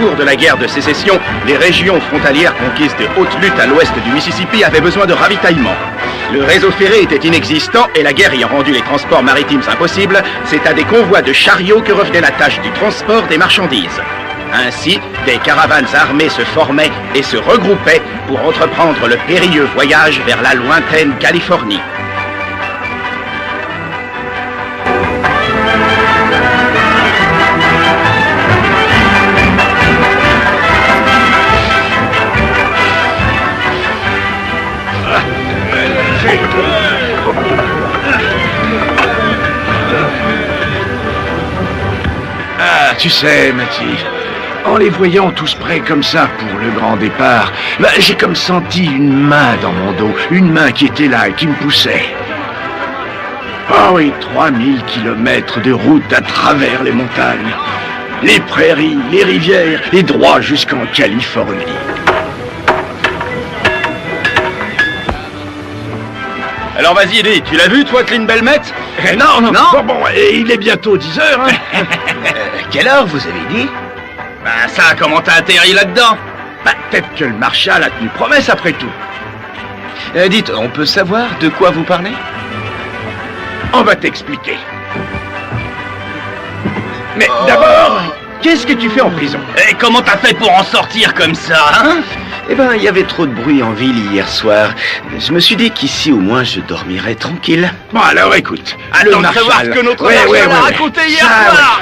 cours de la guerre de sécession, les régions frontalières conquises de haute lutte à l'ouest du Mississippi avaient besoin de ravitaillement. Le réseau ferré était inexistant et la guerre ayant rendu les transports maritimes impossibles, c'est à des convois de chariots que revenait la tâche du transport des marchandises. Ainsi, des caravanes armées se formaient et se regroupaient pour entreprendre le périlleux voyage vers la lointaine Californie. Ah, tu sais, Mathilde, en les voyant tous prêts comme ça pour le grand départ, j'ai comme senti une main dans mon dos, une main qui était là et qui me poussait. Ah oui, 3000 kilomètres de route à travers les montagnes, les prairies, les rivières, et droit jusqu'en Californie. Alors vas-y, dis, tu l'as vu, toi, Clint Belmet? Non. Bon, et il est bientôt 10 heures, hein. Quelle heure, vous avez dit? Ben ça, comment t'as atterri là-dedans? Peut-être que le Marshal a tenu promesse après tout. Dites, on peut savoir de quoi vous parlez? On va t'expliquer. Mais d'abord, qu'est-ce que tu fais en prison? Et comment t'as fait pour en sortir comme ça, hein? Eh ben, il y avait trop de bruit en ville hier soir. Je me suis dit qu'ici, au moins, je dormirais tranquille. Bon, alors écoute. Attends de savoir ce que notre Marshal a raconté hier soir.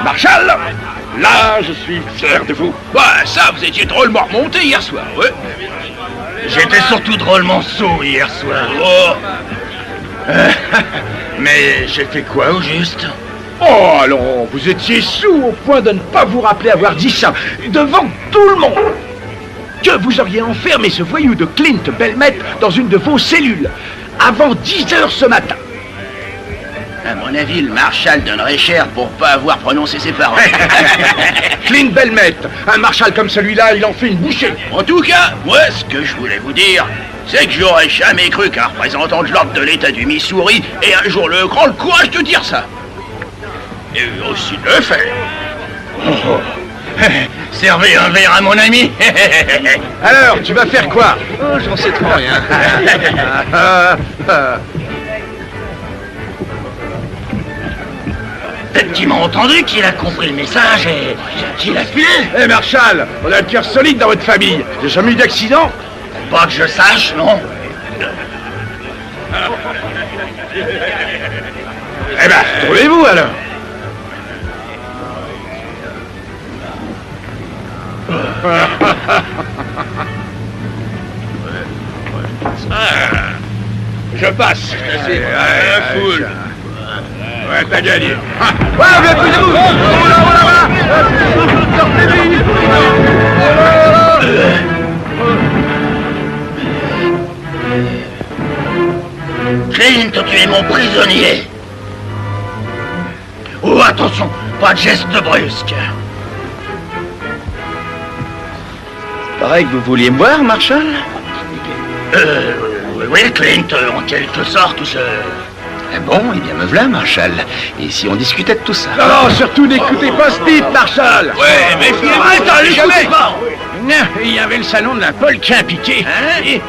Marshal, là, je suis fier de vous. Ouais, ça, vous étiez drôlement remonté hier soir, ouais. J'étais surtout drôlement sot hier soir. Oh. Mais j'ai fait quoi au juste? Oh, allons, vous étiez sous au point de ne pas vous rappeler avoir dit ça devant tout le monde. Que vous auriez enfermé ce voyou de Clint Belmet dans une de vos cellules avant 10 heures ce matin. À mon avis, le Marshal donnerait cher pour pas avoir prononcé ses paroles. Clint Belmet, un Marshal comme celui-là, il en fait une bouchée. En tout cas, moi, ce que je voulais vous dire, c'est que j'aurais jamais cru qu'un représentant de l'ordre de l'État du Missouri ait un jour le courage de dire ça. Et aussi de le faire. Servez un verre à mon ami. Alors, tu vas faire quoi? Oh, j'en sais trop rien. Peut-être qu'il m'a entendu, qu'il a compris le message et qu'il a filé. Eh, Marshal, on a le cœur solide dans votre famille. J'ai jamais eu d'accident? Pas que je sache, non. Eh ben, trouvez-vous alors. Je passe. Foule. Ouais, t'as gagné. Ouais, poussez-vous! Clint, tu es mon prisonnier. Oh, attention, pas de geste brusque. Pareil que vous vouliez me voir, Marshal? Oui, Clint, en quelque sorte, je... Bon, eh bien me voilà, Marshal. Et si on discutait de tout ça? Non, surtout n'écoutez pas ce type, Marshal. Ouais, mais Arrête, jamais pas. Non, il y avait le salon de la Polk impliqué.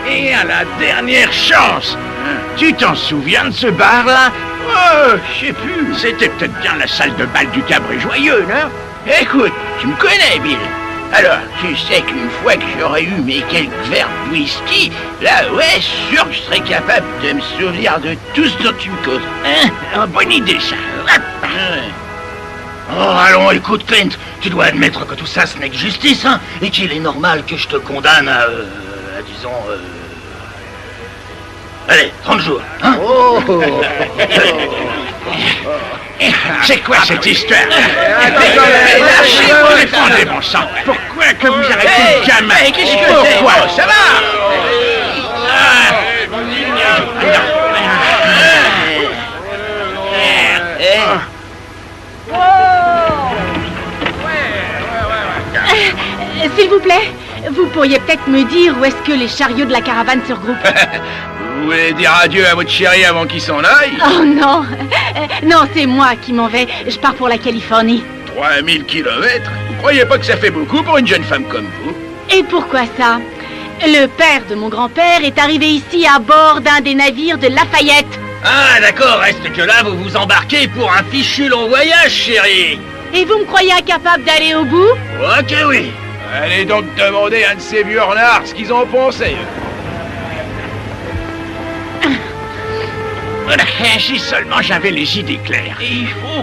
Et à la dernière chance. Tu t'en souviens de ce bar-là? Oh, je sais plus. C'était peut-être bien la salle de bal du Cabré Joyeux, non? Écoute, tu me connais, Bill. Alors, tu sais qu'une fois que j'aurais eu mes quelques verres de whisky, là, ouais, sûr que je serais capable de me souvenir de tout ce dont tu me causes. Hein? Bonne idée, ça. Oh, allons, écoute, Clint, tu dois admettre que tout ça, ce n'est que justice, hein, et qu'il est normal que je te condamne à disons, allez, 30 jours, hein? Oh. C'est quoi cette histoire? Lâchez-moi, Défendez mon sang. Pourquoi que vous arrêtez le gamin? Qu'est-ce que c'est? Pourquoi? Ça va? S'il vous plaît, vous pourriez peut-être me dire où est-ce que les chariots de la caravane se regroupent? Vous voulez dire adieu à votre chéri avant qu'il s'en aille? Oh non, non, c'est moi qui m'en vais. Je pars pour la Californie. 3000 kilomètres? Vous croyez pas que ça fait beaucoup pour une jeune femme comme vous? Et pourquoi ça? Le père de mon grand-père est arrivé ici à bord d'un des navires de Lafayette. Ah d'accord, reste que là vous vous embarquez pour un fichu long voyage, chérie. Et vous me croyez incapable d'aller au bout? Ok oui. Allez donc demander à un de ces vieux renards ce qu'ils en pensaient. Si seulement j'avais les idées claires. Il faut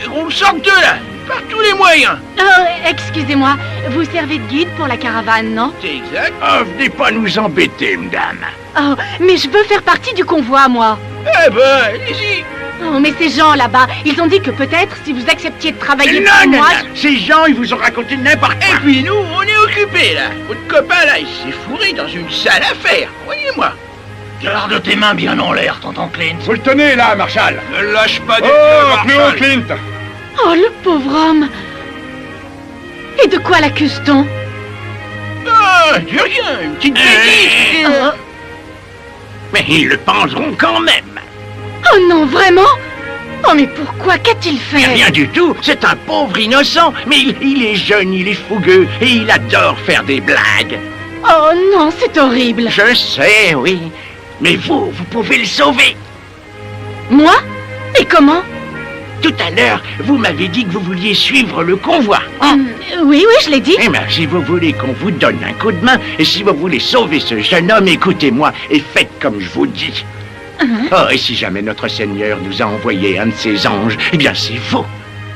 qu'on le sorte de là, par tous les moyens. Oh, excusez-moi, vous servez de guide pour la caravane, non? C'est exact. Oh, venez pas nous embêter, madame. Oh, mais je veux faire partie du convoi, moi. Eh ben, allez-y. Oh, mais ces gens là-bas, ils ont dit que peut-être si vous acceptiez de travailler Non, pour non, moi... non. Ces gens, ils vous ont raconté n'importe Et quoi. puis nous, on est occupés là. Votre copain là, il s'est fourré dans une sale affaire. Voyez-moi. Garde tes mains bien en l'air, tonton Clint. Vous le tenez là, Marshall. Ne lâche pas des Oh, Cléo Clint. Oh, le pauvre homme. Et de quoi l'accuse-t-on? Ah, de rien, une petite bêtise. Oh, Mais ils le penseront quand même. oh non, vraiment? Oh, mais pourquoi? Qu'a-t-il fait? Rien du tout, c'est un pauvre innocent. Mais il est jeune, il est fougueux et il adore faire des blagues. Oh non, c'est horrible. Je sais, oui. Mais vous pouvez le sauver. Moi? Et comment? Tout à l'heure, vous m'avez dit que vous vouliez suivre le convoi. Hein? Oui, oui, je l'ai dit. Eh bien, si vous voulez qu'on vous donne un coup de main, et si vous voulez sauver ce jeune homme, écoutez-moi et faites comme je vous dis. Oh, et si jamais notre Seigneur nous a envoyé un de ses anges, eh bien c'est vous.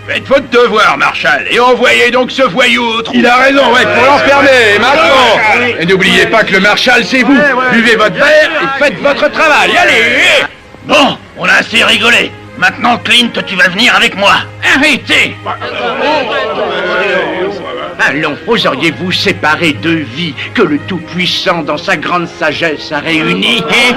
Faites votre devoir, Marshall, et envoyez donc ce voyou au trou. Il a raison, ouais, pour l'enfermer, maintenant. Et n'oubliez pas que le Marshall, c'est vous. Buvez votre verre et faites votre travail. Allez. Bon, on a assez rigolé. Maintenant, Clint, tu vas venir avec moi. Arrêtez! Allons, oseriez-vous séparer deux vies que le Tout-Puissant, dans sa grande sagesse, a réunies, hein?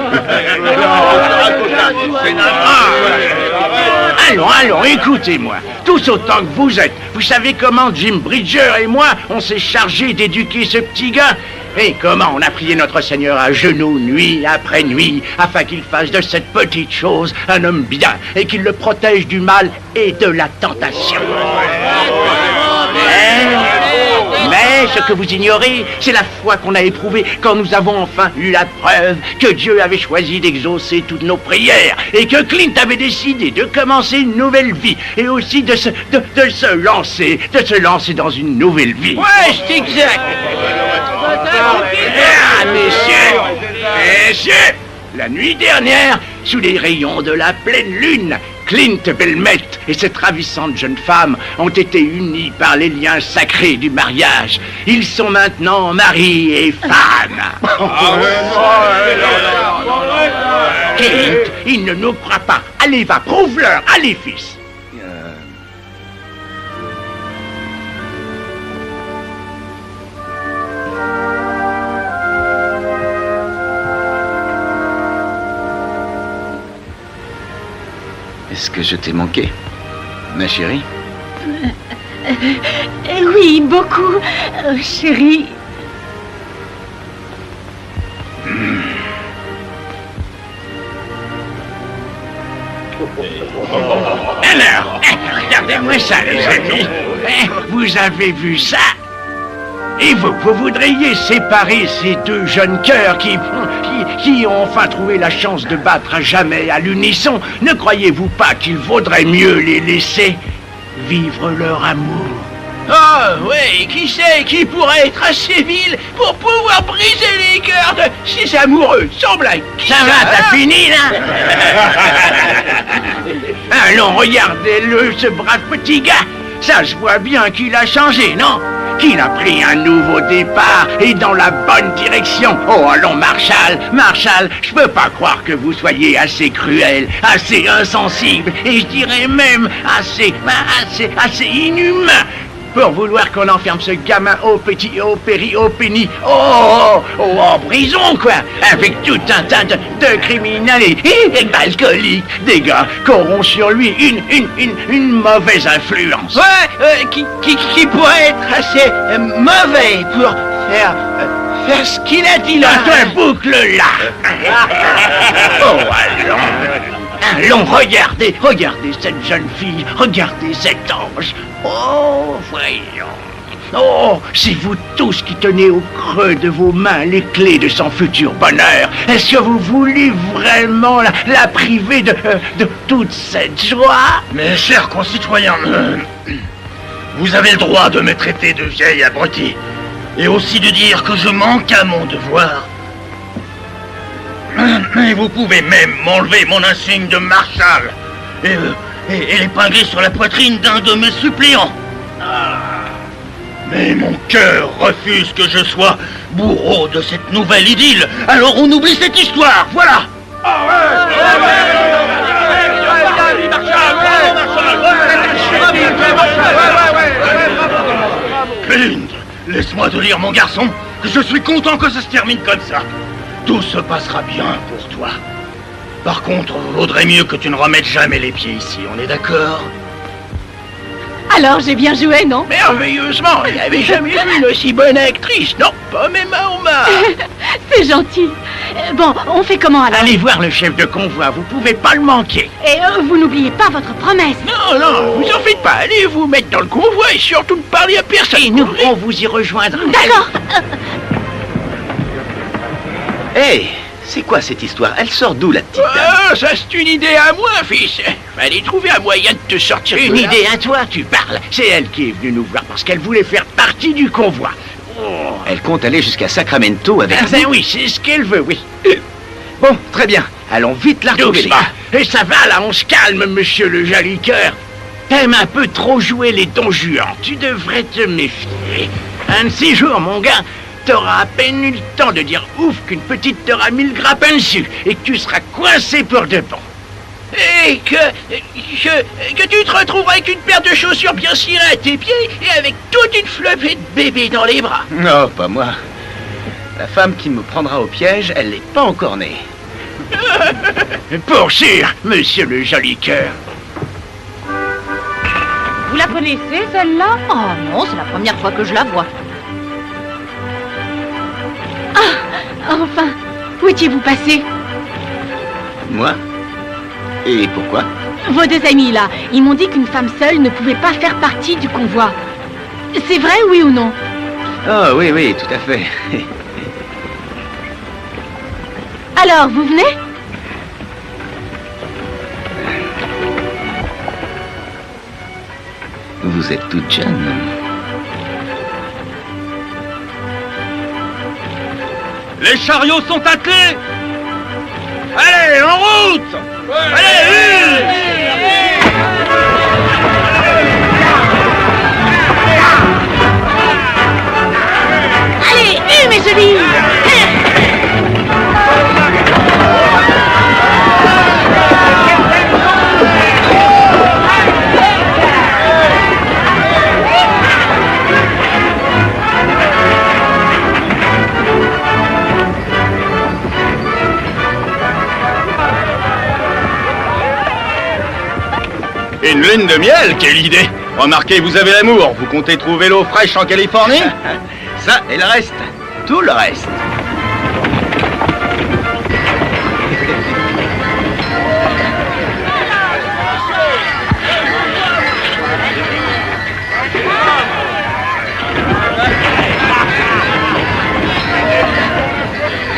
Allons, écoutez-moi. Tous autant que vous êtes. Vous savez comment Jim Bridger et moi, on s'est chargé d'éduquer ce petit gars? Et comment on a prié notre Seigneur à genoux, nuit après nuit, afin qu'il fasse de cette petite chose un homme bien, et qu'il le protège du mal et de la tentation. Mais ce que vous ignorez, c'est la foi qu'on a éprouvée quand nous avons enfin eu la preuve que Dieu avait choisi d'exaucer toutes nos prières et que Clint avait décidé de commencer une nouvelle vie et aussi de se lancer dans une nouvelle vie. Ouais, c'est exact. Ah, messieurs, la nuit dernière, sous les rayons de la pleine lune, Clint Belmet et cette ravissante jeune femme ont été unis par les liens sacrés du mariage. Ils sont maintenant mari et femme. Clint, il ne nous croit pas. Allez, va, prouve-leur. Allez, fils. Est-ce que je t'ai manqué, ma chérie? Oui, beaucoup, chérie. Alors, regardez-moi ça, les amis. Vous avez vu ça? Et vous voudriez séparer ces deux jeunes cœurs qui ont enfin trouvé la chance de battre à jamais à l'unisson? Ne croyez-vous pas qu'il vaudrait mieux les laisser vivre leur amour? Oh, ouais, qui sait qui pourrait être assez vil pour pouvoir briser les cœurs de ces amoureux, sans blague. Ça va, t'as fini, là? Allons, regardez-le, ce brave petit gars. Ça se voit bien qu'il a changé, non? Qu'il a pris un nouveau départ et dans la bonne direction. Oh, allons, Marshall, je peux pas croire que vous soyez assez cruel, assez insensible, et je dirais même assez inhumain pour vouloir qu'on enferme ce gamin au péni, en prison, quoi, avec tout un tas de criminels et d'alcooliques, des gars qui auront sur lui une mauvaise influence. Ouais, qui pourrait être assez mauvais pour faire ce qu'il a dit là. Toi, boucle là. Oh, allons, regardez cette jeune fille, regardez cet ange. Oh, voyons. Oh, c'est vous tous qui tenez au creux de vos mains les clés de son futur bonheur. Est-ce que vous voulez vraiment la priver de toute cette joie? Mes chers concitoyens, vous avez le droit de me traiter de vieille abrutie, et aussi de dire que je manque à mon devoir. Et vous pouvez même m'enlever mon insigne de marshal et l'épingler sur la poitrine d'un de mes suppléants. Mais mon cœur refuse que je sois bourreau de cette nouvelle idylle. Alors on oublie cette histoire, voilà. Clint, laisse-moi te dire, mon garçon, que je suis content que ça se termine comme ça. Tout se passera bien pour toi. Par contre, vaudrait mieux que tu ne remettes jamais les pieds ici, on est d'accord? Alors j'ai bien joué, non? Merveilleusement, il n'avait jamais vu une aussi bonne actrice. Non, pas même à Omar. C'est gentil. Bon, on fait comment alors? Allez voir le chef de convoi, vous pouvez pas le manquer. Et vous n'oubliez pas votre promesse. Non, vous en faites pas, allez vous mettre dans le convoi et surtout ne parlez à personne. Et nous, on vous y rejoindra. D'accord. Hé, c'est quoi cette histoire? Elle sort d'où, la petite dame? Ah, ça c'est une idée à moi, fils. Fallait trouver un moyen de te sortir. Une idée à toi, tu parles. C'est elle qui est venue nous voir parce qu'elle voulait faire partie du convoi. Oh. Elle compte aller jusqu'à Sacramento avec Ben oui, c'est ce qu'elle veut, oui. Bon, très bien. Allons vite la retrouver. Doucement. Et ça va, là, on se calme, monsieur le joli cœur. T'aimes un peu trop jouer les Don Juan. Tu devrais te méfier. Un de ces jours, mon gars, t'auras à peine eu le temps de dire ouf qu'une petite t'aura mis le grappin dessus et que tu seras coincé pour de bon. Et que tu te retrouveras avec une paire de chaussures bien cirées à tes pieds et avec toute une flopée de bébés dans les bras. Non, pas moi. La femme qui me prendra au piège, elle n'est pas encore née. Pour sûr, monsieur le joli cœur. Vous la connaissez, celle-là? Oh non, c'est la première fois que je la vois. Ah, enfin, où étiez-vous passé? Moi? Et pourquoi? Vos deux amis, là, ils m'ont dit qu'une femme seule ne pouvait pas faire partie du convoi. C'est vrai, oui ou non? Oh, oui, tout à fait. Alors, vous venez? Vous êtes toute jeune. Les chariots sont attelés. Allez, en route. Allez, Allez, mes jolis! Une lune de miel, quelle idée! Remarquez, vous avez l'amour, vous comptez trouver l'eau fraîche en Californie? Ça et le reste. Tout le reste.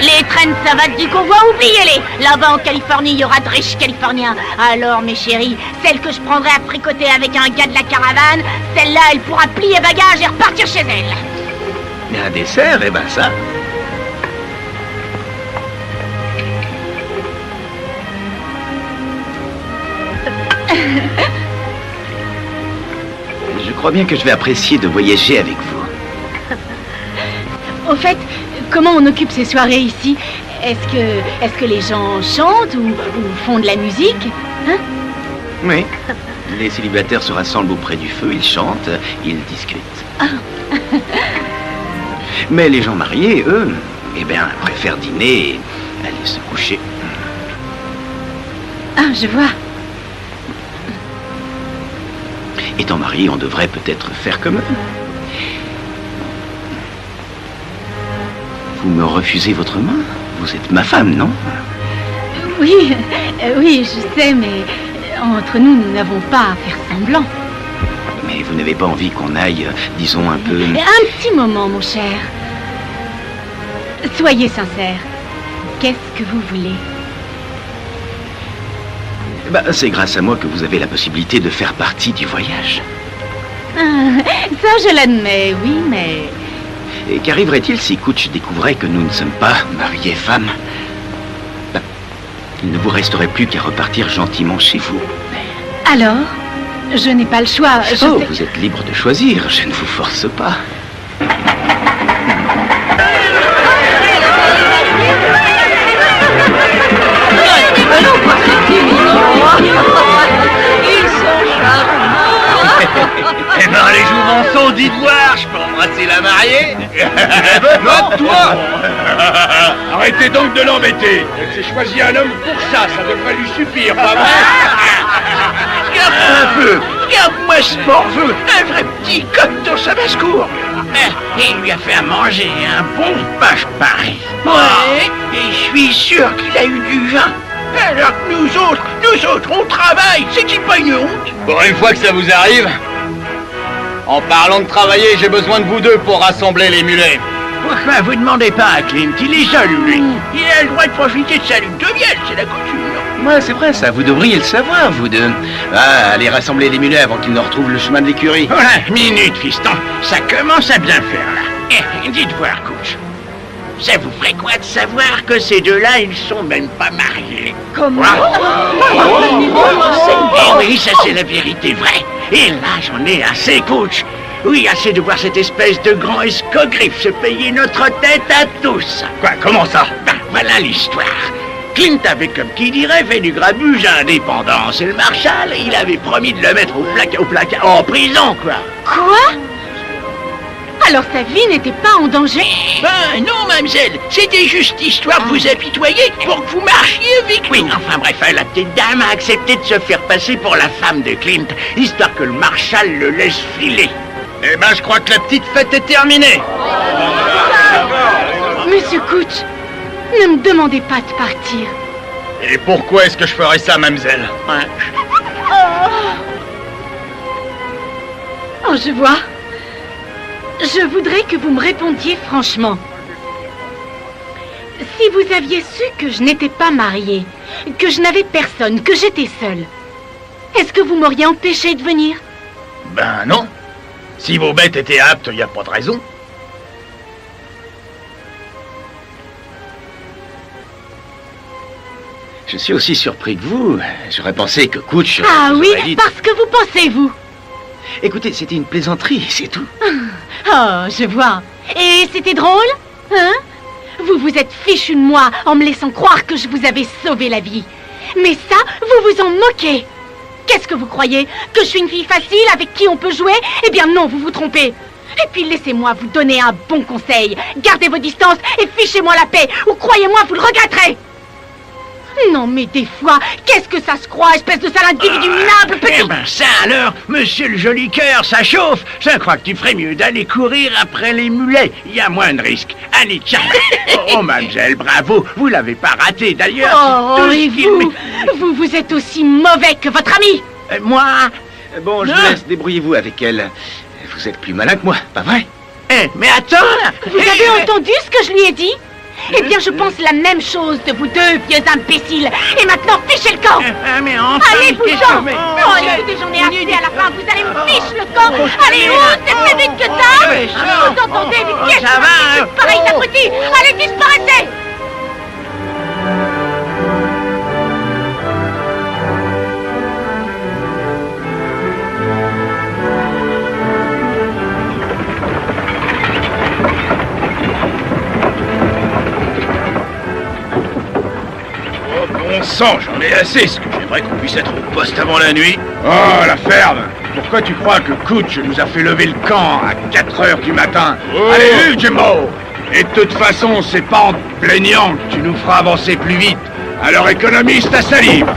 Les traînes savates du convoi, oubliez-les! Là-bas en Californie, il y aura de riches Californiens. Alors, mes chéris, celle que je prendrai à tricoter avec un gars de la caravane, celle-là, elle pourra plier bagages et repartir chez elle. Mais un dessert, eh ben ça. Je crois bien que je vais apprécier de voyager avec vous. Au fait, comment on occupe ces soirées ici? Est-ce que les gens chantent ou font de la musique? Hein? Oui. Les célibataires se rassemblent auprès du feu, ils chantent, ils discutent. Mais les gens mariés, eux, eh bien, préfèrent dîner et aller se coucher. Ah, je vois. Étant mariés, on devrait peut-être faire comme eux. Vous me refusez votre main? Vous êtes ma femme, non? Oui, oui, je sais, mais entre nous, nous n'avons pas à faire semblant. Mais vous n'avez pas envie qu'on aille, disons, un peu... Un petit moment, mon cher. Soyez sincère. Qu'est-ce que vous voulez? Bah, c'est grâce à moi que vous avez la possibilité de faire partie du voyage. Ah, ça, je l'admets, oui, mais... Et qu'arriverait-il si Kutch découvrait que nous ne sommes pas mariés femmes? Bah, il ne vous resterait plus qu'à repartir gentiment chez vous. Alors, je n'ai pas le choix. Vous êtes libre de choisir, je ne vous force pas. Eh ben, les jouvenceaux, dites voir, je peux embrasser la mariée? Note-toi. Arrêtez donc de l'embêter. Elle s'est choisi un homme pour ça devrait lui suffire, pas vrai? Regarde un peu. Regarde-moi ce morveux. Un vrai petit coq dans sa basse-cour. Il lui a fait à manger un bon pain pareil. Ouais. Et je suis sûr qu'il a eu du vin. Alors que nous autres, on travaille. C'est-il pas une honte? Pour une fois que ça vous arrive, en parlant de travailler, j'ai besoin de vous deux pour rassembler les mulets. Pourquoi vous demandez pas à Clint? Il est seul, lui. Il a le droit de profiter de sa lune de miel, c'est la coutume. Ouais, c'est vrai, ça, vous devriez le savoir, vous deux. Ah, allez rassembler les mulets avant qu'ils ne retrouvent le chemin de l'écurie. Voilà, minute, fiston. Ça commence à bien faire, là. Dites voir, Kutch. Ça vous ferait quoi de savoir que ces deux-là, ils sont même pas mariés? Comment? Eh oui, ça c'est la vérité vraie. Et là, j'en ai assez, Kutch. Oui, assez de voir cette espèce de grand escogriffe se payer notre tête à tous. Quoi, comment ça? Ben, voilà l'histoire. Clint avait, comme qui dirait, fait du grabuge à Indépendance. Et le Marshal, il avait promis de le mettre au placard, en prison, quoi. Quoi? Alors sa vie n'était pas en danger? Ben non, mademoiselle, c'était juste histoire de vous apitoyer pour que vous marchiez avec nous. Oui, enfin bref, la petite dame a accepté de se faire passer pour la femme de Clint, histoire que le Marshal le laisse filer. Eh ben, je crois que la petite fête est terminée. Monsieur Kutch, ne me demandez pas de partir. Et pourquoi est-ce que je ferais ça, mademoiselle? Oh, je vois. Je voudrais que vous me répondiez franchement. Si vous aviez su que je n'étais pas mariée, que je n'avais personne, que j'étais seule, est-ce que vous m'auriez empêché de venir? Ben non. Si vos bêtes étaient aptes, il n'y a pas de raison. Je suis aussi surpris que vous. J'aurais pensé que Kutch... Ah vous oui, aurait dit... parce que vous pensez, vous. Écoutez, c'était une plaisanterie, c'est tout. Oh, je vois. Et c'était drôle, hein? Vous vous êtes fichu de moi en me laissant croire que je vous avais sauvé la vie. Mais ça, vous vous en moquez. Qu'est-ce que vous croyez? Que je suis une fille facile avec qui on peut jouer? Eh bien non, vous vous trompez. Et puis laissez-moi vous donner un bon conseil. Gardez vos distances et fichez-moi la paix, ou croyez-moi, vous le regretterez. Non, mais des fois, qu'est-ce que ça se croit, espèce de sale individu minable, petit... Eh ben ça alors, monsieur le joli cœur, ça chauffe. Je crois que tu ferais mieux d'aller courir après les mulets. Il y a moins de risques. Allez, tiens. Oh, mademoiselle, bravo. Vous l'avez pas raté, d'ailleurs. Oh, et vous êtes aussi mauvais que votre ami. Moi? Bon, je vous laisse, débrouillez-vous avec elle. Vous êtes plus malin que moi, pas vrai? Mais attends. Vous avez entendu ce que je lui ai dit? Eh bien, je pense la même chose de vous deux, vieux imbéciles. Et maintenant, fichez le camp. Mais enfin, allez, vous-en. Oh, écoutez, j'en ai assez à la fin. Vous allez me ficher le camp. Allez, c'est plus vite que ça. Vous entendez, mais qu'est-ce que c'est pareil d'abruti? Allez, disparaissez. Bon sang, j'en ai assez. Ce que j'aimerais qu'on puisse être au poste avant la nuit. Oh, la ferme. Pourquoi tu crois que Kutch nous a fait lever le camp à 4 heures du matin? Allez, Jimbo! Et de toute façon, c'est pas en te plaignant que tu nous feras avancer plus vite. Alors économise ta salive.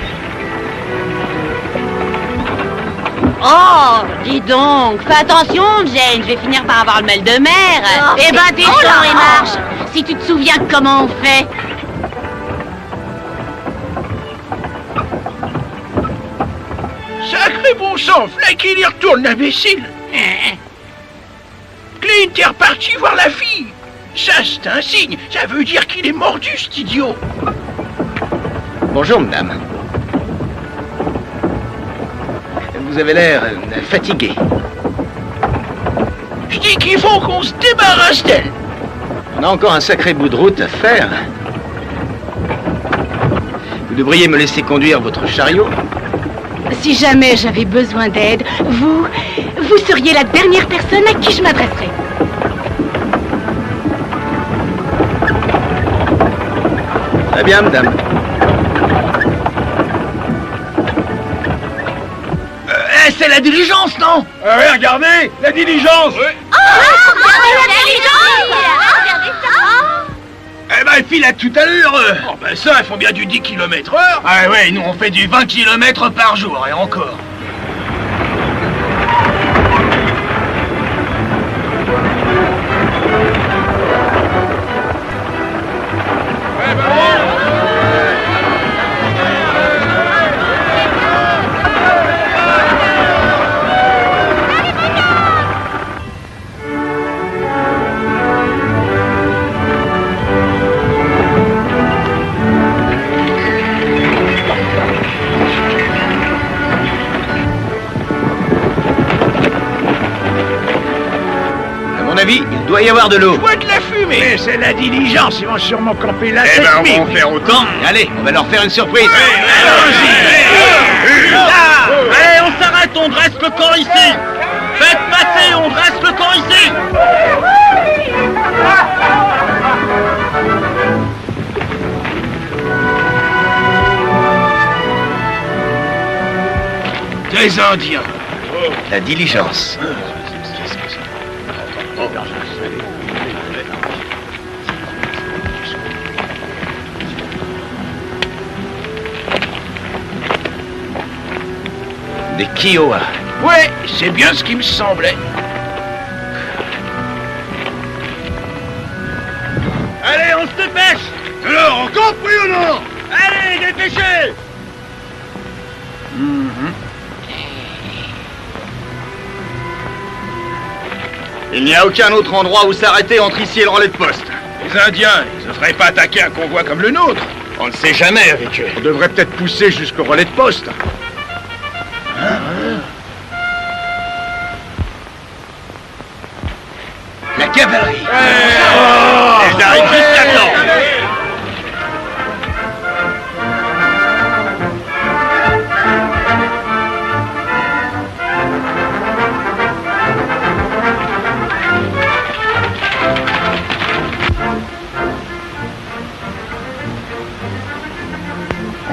Oh, dis donc, fais attention, Jane, je vais finir par avoir le mal de mer. Eh ben, descends et marche. si tu te souviens comment on fait. Sacré bon sang, Flack, il y retourne, l'imbécile. Clint est reparti voir la fille. Ça, c'est un signe. Ça veut dire qu'il est mordu, cet idiot. Bonjour, madame. Vous avez l'air fatigué. Je dis qu'il faut qu'on se débarrasse d'elle. On a encore un sacré bout de route à faire. Vous devriez me laisser conduire votre chariot. Si jamais j'avais besoin d'aide, vous seriez la dernière personne à qui je m'adresserais. Très bien, madame. C'est la diligence, non? Ouais, regardez, la diligence. Eh ben, elle file à tout à l'heure. Oh, ben ça, elles font bien du 10 km/h. Ah ouais, nous on fait du 20 km par jour, et encore. Il doit y avoir de l'eau. Je vois de la fumée. Mais c'est la diligence, ils vont sûrement camper là. Eh ben, on va en faire autant. Allez, on va leur faire une surprise. Allez, on s'arrête, on dresse le camp ici. Faites passer, on dresse le camp ici. Des Indiens. La diligence. Des Kiowa. Ouais, c'est bien ce qui me semblait. Allez, on se dépêche. Alors, encore pris ou non? Allez, dépêchez. Il n'y a aucun autre endroit où s'arrêter entre ici et le relais de poste. Les Indiens, ils ne feraient pas attaquer un convoi comme le nôtre. On ne sait jamais avec eux. On devrait peut-être pousser jusqu'au relais de poste. La cavalerie. Ils arrivent jusqu'à temps.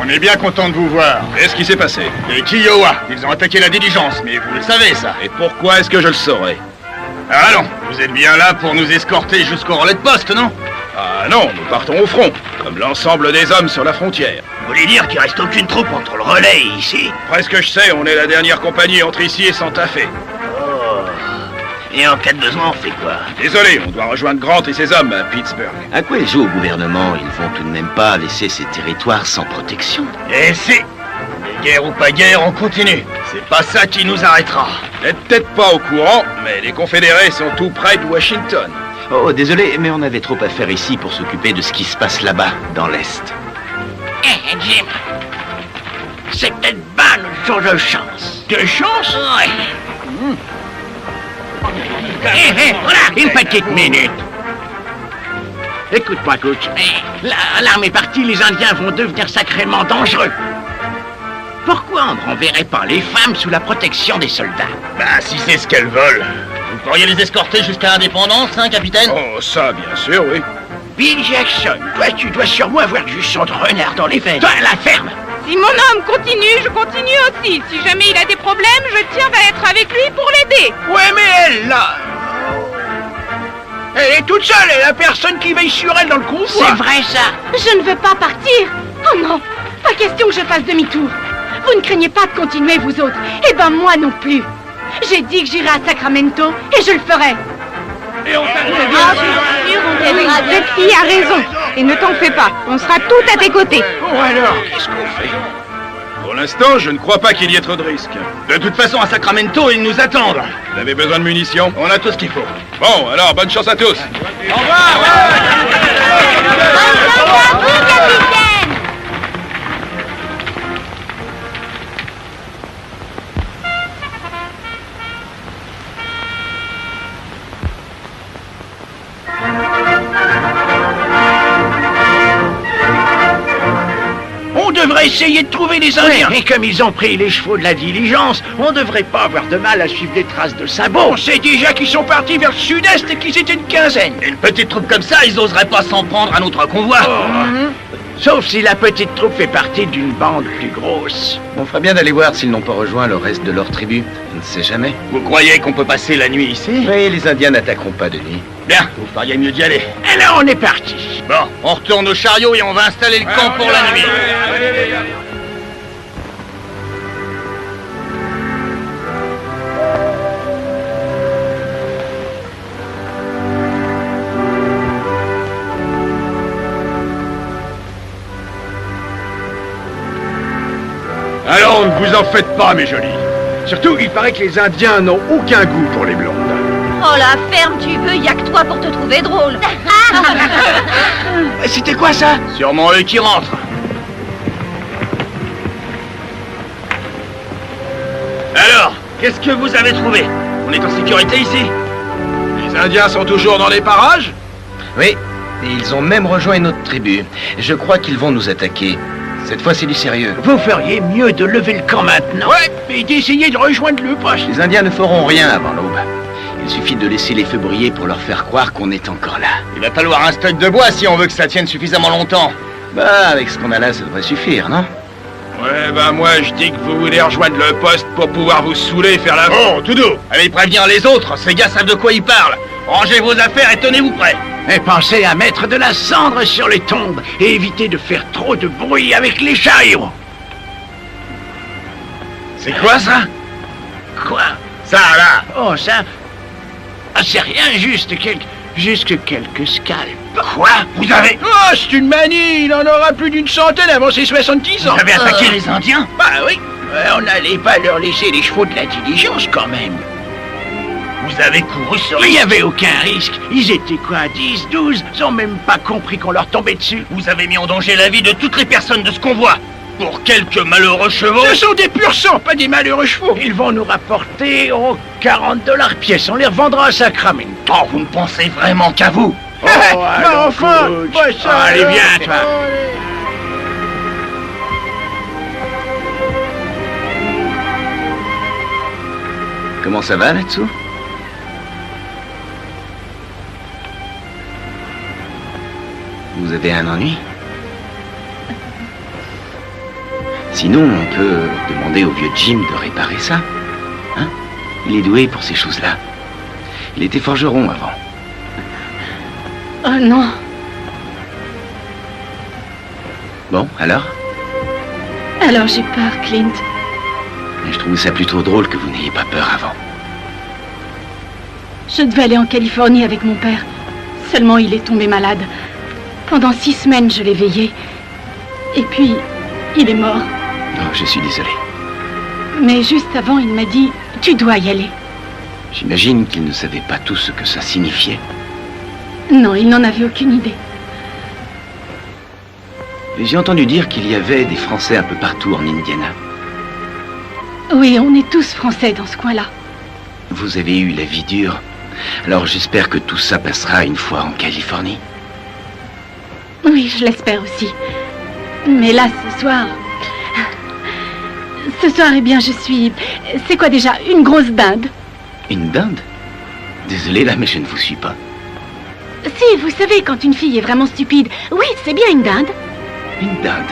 On est bien content de vous voir. Qu'est-ce qui s'est passé? Les Kiowa, ils ont attaqué la diligence, mais vous le savez ça. Et pourquoi est-ce que je le saurais? Ah non, vous êtes bien là pour nous escorter jusqu'au relais de poste, non? Ah non, nous partons au front, comme l'ensemble des hommes sur la frontière. Vous voulez dire qu'il reste aucune troupe entre le relais et ici? Presque je sais, on est la dernière compagnie entre ici et Santa Fe. Et en cas de besoin, on fait quoi? Désolé, on doit rejoindre Grant et ses hommes à Pittsburgh. À quoi ils jouent au gouvernement? Ils vont tout de même pas laisser ces territoires sans protection. Et si, mais guerre ou pas guerre, on continue. C'est pas ça qui nous arrêtera. Vous n'êtes peut-être pas au courant, mais les confédérés sont tout près de Washington. Oh, désolé, mais on avait trop à faire ici pour s'occuper de ce qui se passe là-bas, dans l'Est. Eh, Jim, c'est peut-être pas notre jour de chance. De chance? Ouais. Voilà, une petite minute. Écoute-moi, coach. L'arme est partie, les Indiens vont devenir sacrément dangereux. Pourquoi on ne renverrait pas les femmes sous la protection des soldats? Bah, si c'est ce qu'elles veulent. Vous pourriez les escorter jusqu'à Indépendance, hein, capitaine? Oh, ça, bien sûr, oui. Bill Jackson, toi, tu dois sûrement avoir du sang de renard dans les veines. Toi, la ferme. Si mon homme continue, je continue aussi. Si jamais il a des problèmes, je tiens à être avec lui pour l'aider. Ouais, mais elle, là... Elle est toute seule, elle a personne qui veille sur elle dans le convoi. C'est vrai, ça. Je ne veux pas partir. Oh non, pas question que je fasse demi-tour. Vous ne craignez pas de continuer, vous autres. Eh ben, moi non plus. J'ai dit que j'irai à Sacramento et je le ferai. Et on Ah, bien sûr, on t'aidera. Vous êtes fille a raison. Et ne t'en fais pas, on sera tout à tes côtés. Bon alors, qu'est-ce qu'on fait? Pour l'instant, je ne crois pas qu'il y ait trop de risques. De toute façon, à Sacramento, ils nous attendent. Vous avez besoin de munitions? On a tout ce qu'il faut. Bon, alors, bonne chance à tous. Bonne chance à vous, capitaine! On devrait essayer de trouver les Indiens. Et comme ils ont pris les chevaux de la diligence, on devrait pas avoir de mal à suivre les traces de sabots. On sait déjà qu'ils sont partis vers le sud-est et qu'ils étaient une quinzaine. Une petite troupe comme ça, ils oseraient pas s'en prendre à notre convoi. Sauf si la petite troupe fait partie d'une bande plus grosse. On ferait bien d'aller voir s'ils n'ont pas rejoint le reste de leur tribu. On ne sait jamais. Vous croyez qu'on peut passer la nuit ici? Oui, les Indiens n'attaqueront pas de nuit. Bien, vous feriez mieux d'y aller. Et là, on est parti. Bon, on retourne au chariot et on va installer le camp pour la nuit. Alors, ne vous en faites pas, mes jolis. Surtout, il paraît que les Indiens n'ont aucun goût pour les blondes. Oh la ferme, tu veux, y a que toi pour te trouver drôle. C'était quoi ça? Sûrement eux qui rentrent. Alors, qu'est-ce que vous avez trouvé? On est en sécurité ici? Les Indiens sont toujours dans les parages? Oui, et ils ont même rejoint une autre tribu. Je crois qu'ils vont nous attaquer. Cette fois, c'est du sérieux. Vous feriez mieux de lever le camp maintenant. Ouais, et d'essayer de rejoindre le poste. Les Indiens ne feront rien avant l'aube. Il suffit de laisser les feux briller pour leur faire croire qu'on est encore là. Il va falloir un stock de bois si on veut que ça tienne suffisamment longtemps. Bah, avec ce qu'on a là, ça devrait suffire, non? Ouais, bah moi, je dis que vous voulez rejoindre le poste pour pouvoir vous saouler et faire la... Oh, tout doux. Allez prévenir les autres, ces gars savent de quoi ils parlent. Rangez vos affaires et tenez-vous prêts. Et pensez à mettre de la cendre sur les tombes et évitez de faire trop de bruit avec les chariots. C'est quoi ça? Quoi? Ça, là. Oh, ça... Ah, c'est rien, juste quelques scalps. Quoi? Vous avez... Oh, c'est une manie. Il en aura plus d'une centaine avant ses 70 ans. Vous avez attaqué les Indiens? Bah oui. On n'allait pas leur laisser les chevaux de la diligence, quand même. Vous avez couru ce Il risque? n'y avait aucun risque. Ils étaient quoi, 10, 12? Ils ont même pas compris qu'on leur tombait dessus. Vous avez mis en danger la vie de toutes les personnes de ce convoi. Pour quelques malheureux chevaux? Ce sont des purs sangs, pas des malheureux chevaux. Ils vont nous rapporter $40 pièce. On les revendra à Sacramento. Oh, vous ne pensez vraiment qu'à vous? Oh, mais enfin, allez, viens, toi. Comment ça va, là-dessous? Vous avez un ennui? Sinon, on peut demander au vieux Jim de réparer ça. Hein? Il est doué pour ces choses-là. Il était forgeron avant. Oh non. Bon, alors? Alors j'ai peur, Clint. Je trouve ça plutôt drôle que vous n'ayez pas peur avant. Je devais aller en Californie avec mon père. Seulement, il est tombé malade. Pendant 6 semaines, je l'ai veillé. Et puis, il est mort. Oh, je suis désolé. Mais juste avant, il m'a dit « Tu dois y aller ». J'imagine qu'il ne savait pas tout ce que ça signifiait. Non, il n'en avait aucune idée. J'ai entendu dire qu'il y avait des Français un peu partout en Indiana. Oui, on est tous Français dans ce coin-là. Vous avez eu la vie dure. Alors j'espère que tout ça passera une fois en Californie. Oui, je l'espère aussi. Mais là, ce soir, eh bien, je suis... C'est quoi déjà? Une grosse dinde? Une dinde? Désolé là, mais je ne vous suis pas. Si, vous savez, quand une fille est vraiment stupide, oui, c'est bien une dinde. Une dinde?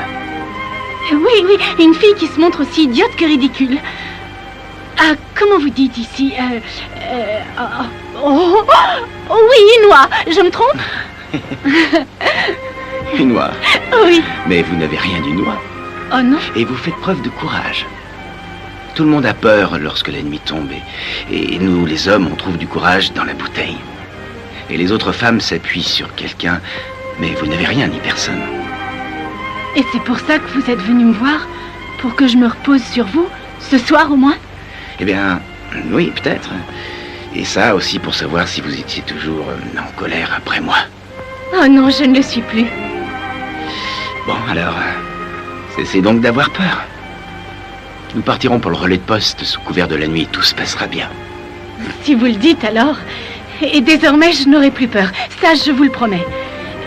Oui, oui, une fille qui se montre aussi idiote que ridicule. Ah, comment vous dites ici oh, oui, une noix, je me trompe? Une noix? Oui. Mais vous n'avez rien d'une noix. Oh non? Et vous faites preuve de courage. Tout le monde a peur lorsque la nuit tombe. Et nous, les hommes, on trouve du courage dans la bouteille. Et les autres femmes s'appuient sur quelqu'un Mais vous n'avez rien ni personne. Et c'est pour ça que vous êtes venu me voir? Pour que je me repose sur vous? Ce soir au moins? Eh bien, oui, peut-être. Et ça aussi pour savoir si vous étiez toujours en colère après moi. Oh non, je ne le suis plus. Bon, alors, cessez donc d'avoir peur. Nous partirons pour le relais de poste sous couvert de la nuit. Tout se passera bien. Si vous le dites alors. Et désormais, je n'aurai plus peur. Ça, je vous le promets.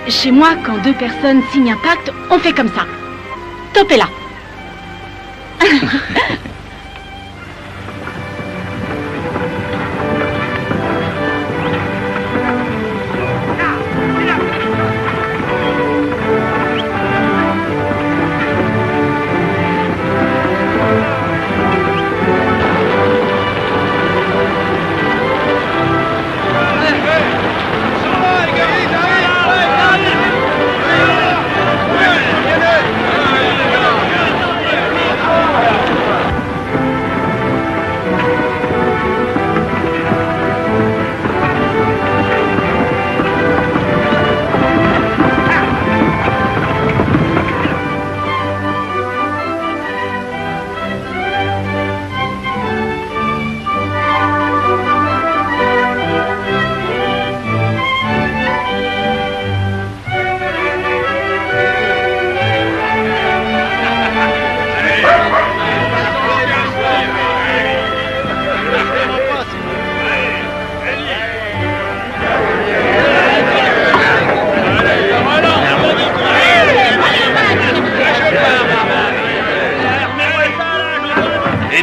Chez moi, quand deux personnes signent un pacte, on fait comme ça. Top est là.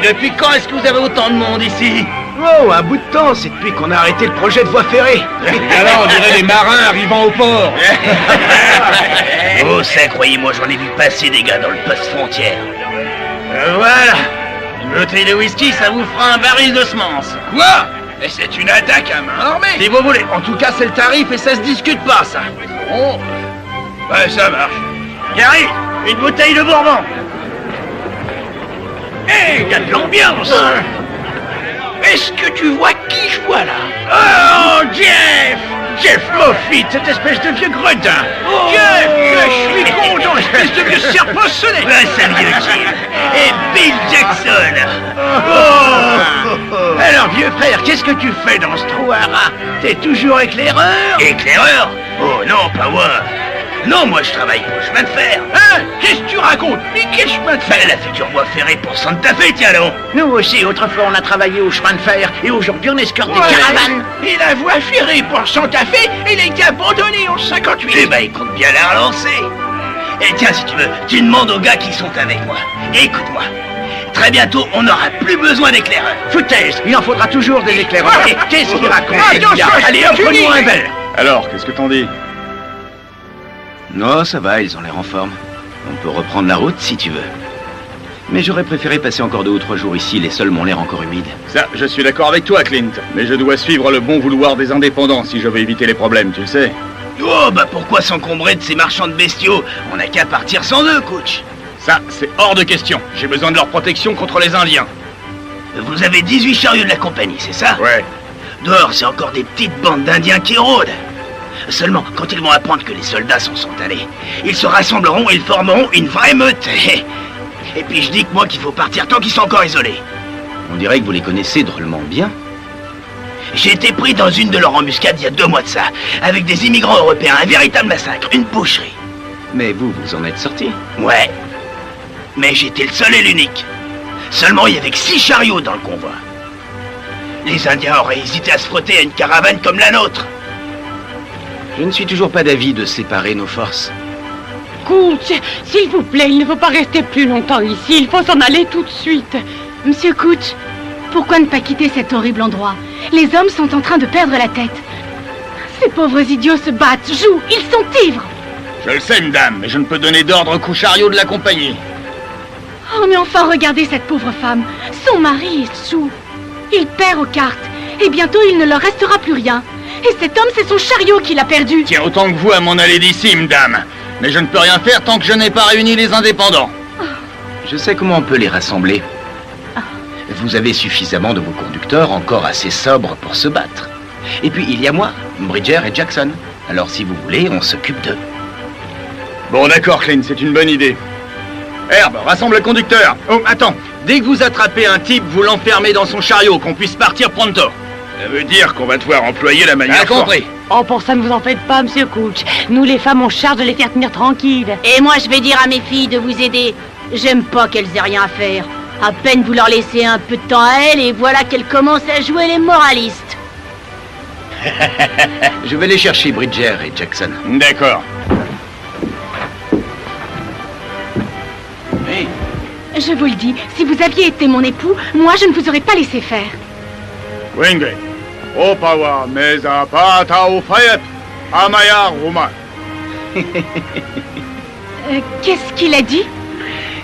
Depuis quand est-ce que vous avez autant de monde ici? Oh, un bout de temps, c'est depuis qu'on a arrêté le projet de voie ferrée. Alors, on dirait les marins arrivant au port. Oh, ça, croyez-moi, j'en ai vu passer des gars dans le poste frontière. Voilà. Une bouteille de whisky, ça vous fera un baril de semences. Quoi? Et c'est une attaque à main armée. Si vous voulez. En tout cas, c'est le tarif et ça se discute pas, ça. Oh. Ouais, ça marche. Gary, une bouteille de bourbon. Hé, y a de l'ambiance. Est-ce que tu vois qui je vois là? Oh, Jeff! Jeff Moffitt, cette espèce de vieux gredin. Oh, Jeff, je suis content, espèce de vieux serpent sonné. Ouais, ça vieux Jeff. Et Bill Jackson. Alors, vieux frère, qu'est-ce que tu fais dans ce trou à rats? T'es toujours éclaireur? Éclaireur? Oh non, pas moi. Non, moi je travaille pour le chemin de fer. Hein? Qu'est-ce que tu racontes? Mais quel chemin de fer? La future voie ferrée pour Santa Fe, tiens donc. Nous aussi, autrefois, on a travaillé au chemin de fer, et aujourd'hui, on escorte des caravanes. Et la voie ferrée pour Santa Fe, elle a été abandonnée en 58. Eh ben, il compte bien la relancer. Et tiens, si tu veux, tu demandes aux gars qui sont avec moi. Et écoute-moi, très bientôt, on n'aura plus besoin d'éclaireurs. Foutaise, il en faudra toujours des éclaireurs. Qu'est-ce qu'il raconte? Allez, offre-nous un verre. Alors, qu'est-ce que t'en dis? Non, ça va, ils ont l'air en forme. On peut reprendre la route si tu veux. Mais j'aurais préféré passer encore 2 ou 3 jours ici, les sols m'ont l'air encore humides. Ça, je suis d'accord avec toi, Clint. Mais je dois suivre le bon vouloir des indépendants si je veux éviter les problèmes, tu le sais. Oh, bah pourquoi s'encombrer de ces marchands de bestiaux? On n'a qu'à partir sans eux, coach. Ça, c'est hors de question. J'ai besoin de leur protection contre les Indiens. Vous avez 18 chariots de la compagnie, c'est ça? Ouais. Dehors, c'est encore des petites bandes d'Indiens qui rôdent. Seulement, quand ils vont apprendre que les soldats s'en sont allés, ils se rassembleront et ils formeront une vraie meute. Et puis je dis que moi qu'il faut partir tant qu'ils sont encore isolés. On dirait que vous les connaissez drôlement bien. J'ai été pris dans une de leurs embuscades il y a 2 mois de ça, avec des immigrants européens, un véritable massacre, une boucherie. Mais vous en êtes sorti. Ouais, mais j'étais le seul et l'unique. Seulement, il y avait que 6 chariots dans le convoi. Les Indiens auraient hésité à se frotter à une caravane comme la nôtre. Je ne suis toujours pas d'avis de séparer nos forces. Cooch, s'il vous plaît, il ne faut pas rester plus longtemps ici. Il faut s'en aller tout de suite. Monsieur Cooch, pourquoi ne pas quitter cet horrible endroit? Les hommes sont en train de perdre la tête. Ces pauvres idiots se battent, jouent, ils sont ivres. Je le sais, madame, mais je ne peux donner d'ordre qu'aux chariots de la compagnie. Oh, mais enfin, regardez cette pauvre femme. Son mari est sous. Il perd aux cartes. Et bientôt, il ne leur restera plus rien. Et cet homme, c'est son chariot qui l'a perdu. Tiens autant que vous à m'en aller d'ici, madame. Mais je ne peux rien faire tant que je n'ai pas réuni les indépendants. Je sais comment on peut les rassembler. Vous avez suffisamment de vos conducteurs encore assez sobres pour se battre. Et puis, il y a moi, Bridger et Jackson. Alors, si vous voulez, on s'occupe d'eux. Bon, d'accord, Clint, c'est une bonne idée. Herbe, rassemble le conducteur. Oh, attends. Dès que vous attrapez un type, vous l'enfermez dans son chariot, qu'on puisse partir pronto. Ça veut dire qu'on va devoir employer la manière forte. compris. Oh, pour ça, ne vous en faites pas, monsieur Couch. Nous, les femmes, on charge de les faire tenir tranquilles. Et moi, je vais dire à mes filles de vous aider. J'aime pas qu'elles aient rien à faire. À peine vous leur laissez un peu de temps à elles, et voilà qu'elles commencent à jouer les moralistes. Je vais les chercher, Bridger et Jackson. D'accord. Hey, Je vous le dis, si vous aviez été mon époux, moi je ne vous aurais pas laissé faire. Wingate. Opawa meza pata ufayet. Amaya Roma. Qu'est-ce qu'il a dit?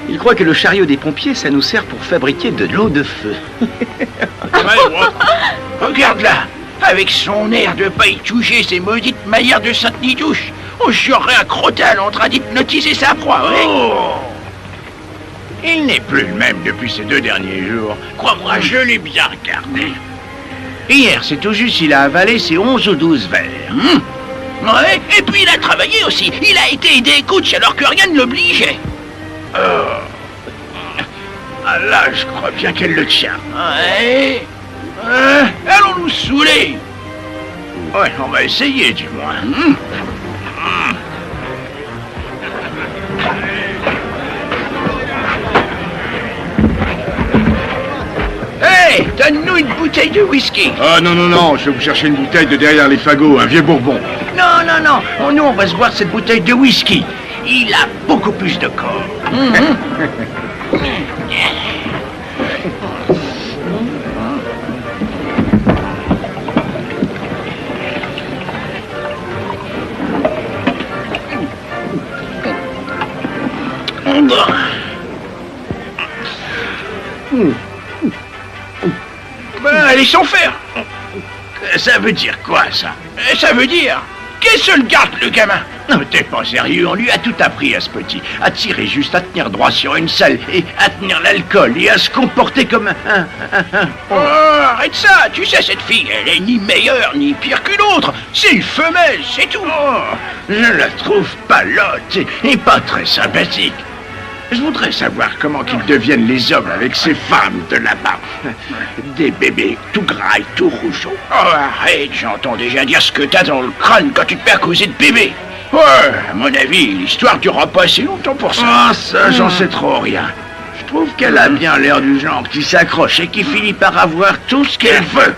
il croit que le chariot des pompiers, ça nous sert pour fabriquer de l'eau de feu. Regarde-la, avec son air de pas y toucher ses maudites manières de Sainte-Nitouche. On jurerait un crotal en train d'hypnotiser sa proie, oui. Il n'est plus le même depuis ces 2 derniers jours. Crois-moi, je l'ai bien regardé. Hier, c'est tout juste, il a avalé ses 11 ou 12 verres. Ouais, et puis il a travaillé aussi. Il a été aidé coach alors que rien ne l'obligeait. Ah là, je crois bien qu'elle le tient. Ouais. Allons nous saouler. Ouais, on va essayer du moins. Hey, donne-nous une bouteille de whisky. Ah non, non, non, je vais vous chercher une bouteille de derrière les fagots, un vieux bourbon. Non, non, non. Nous, on va se boire cette bouteille de whisky. Il a beaucoup plus de corps. Ben, laissons faire. Ça veut dire quoi, ça? Ça veut dire... Qu'est-ce le garde, le gamin? Non, t'es pas sérieux, on lui a tout appris à ce petit. À tirer juste, à tenir droit sur une selle, et à tenir l'alcool, et à se comporter comme un... Oh, arrête ça. Tu sais, cette fille, elle est ni meilleure, ni pire qu'une autre. C'est une femelle, c'est tout. Oh, je la trouve palote et pas très sympathique. Je voudrais savoir comment qu'ils deviennent les hommes avec ces femmes de là-bas. Des bébés tout gras et tout rougeaux. Oh, arrête, j'entends déjà dire ce que t'as dans le crâne quand tu te mets à causer de bébé. Ouais, à mon avis, l'histoire durera pas assez longtemps pour ça. Ah, ça, j'en sais trop rien. Je trouve qu'elle a bien l'air du genre qui s'accroche et qui finit par avoir tout ce qu'elle veut.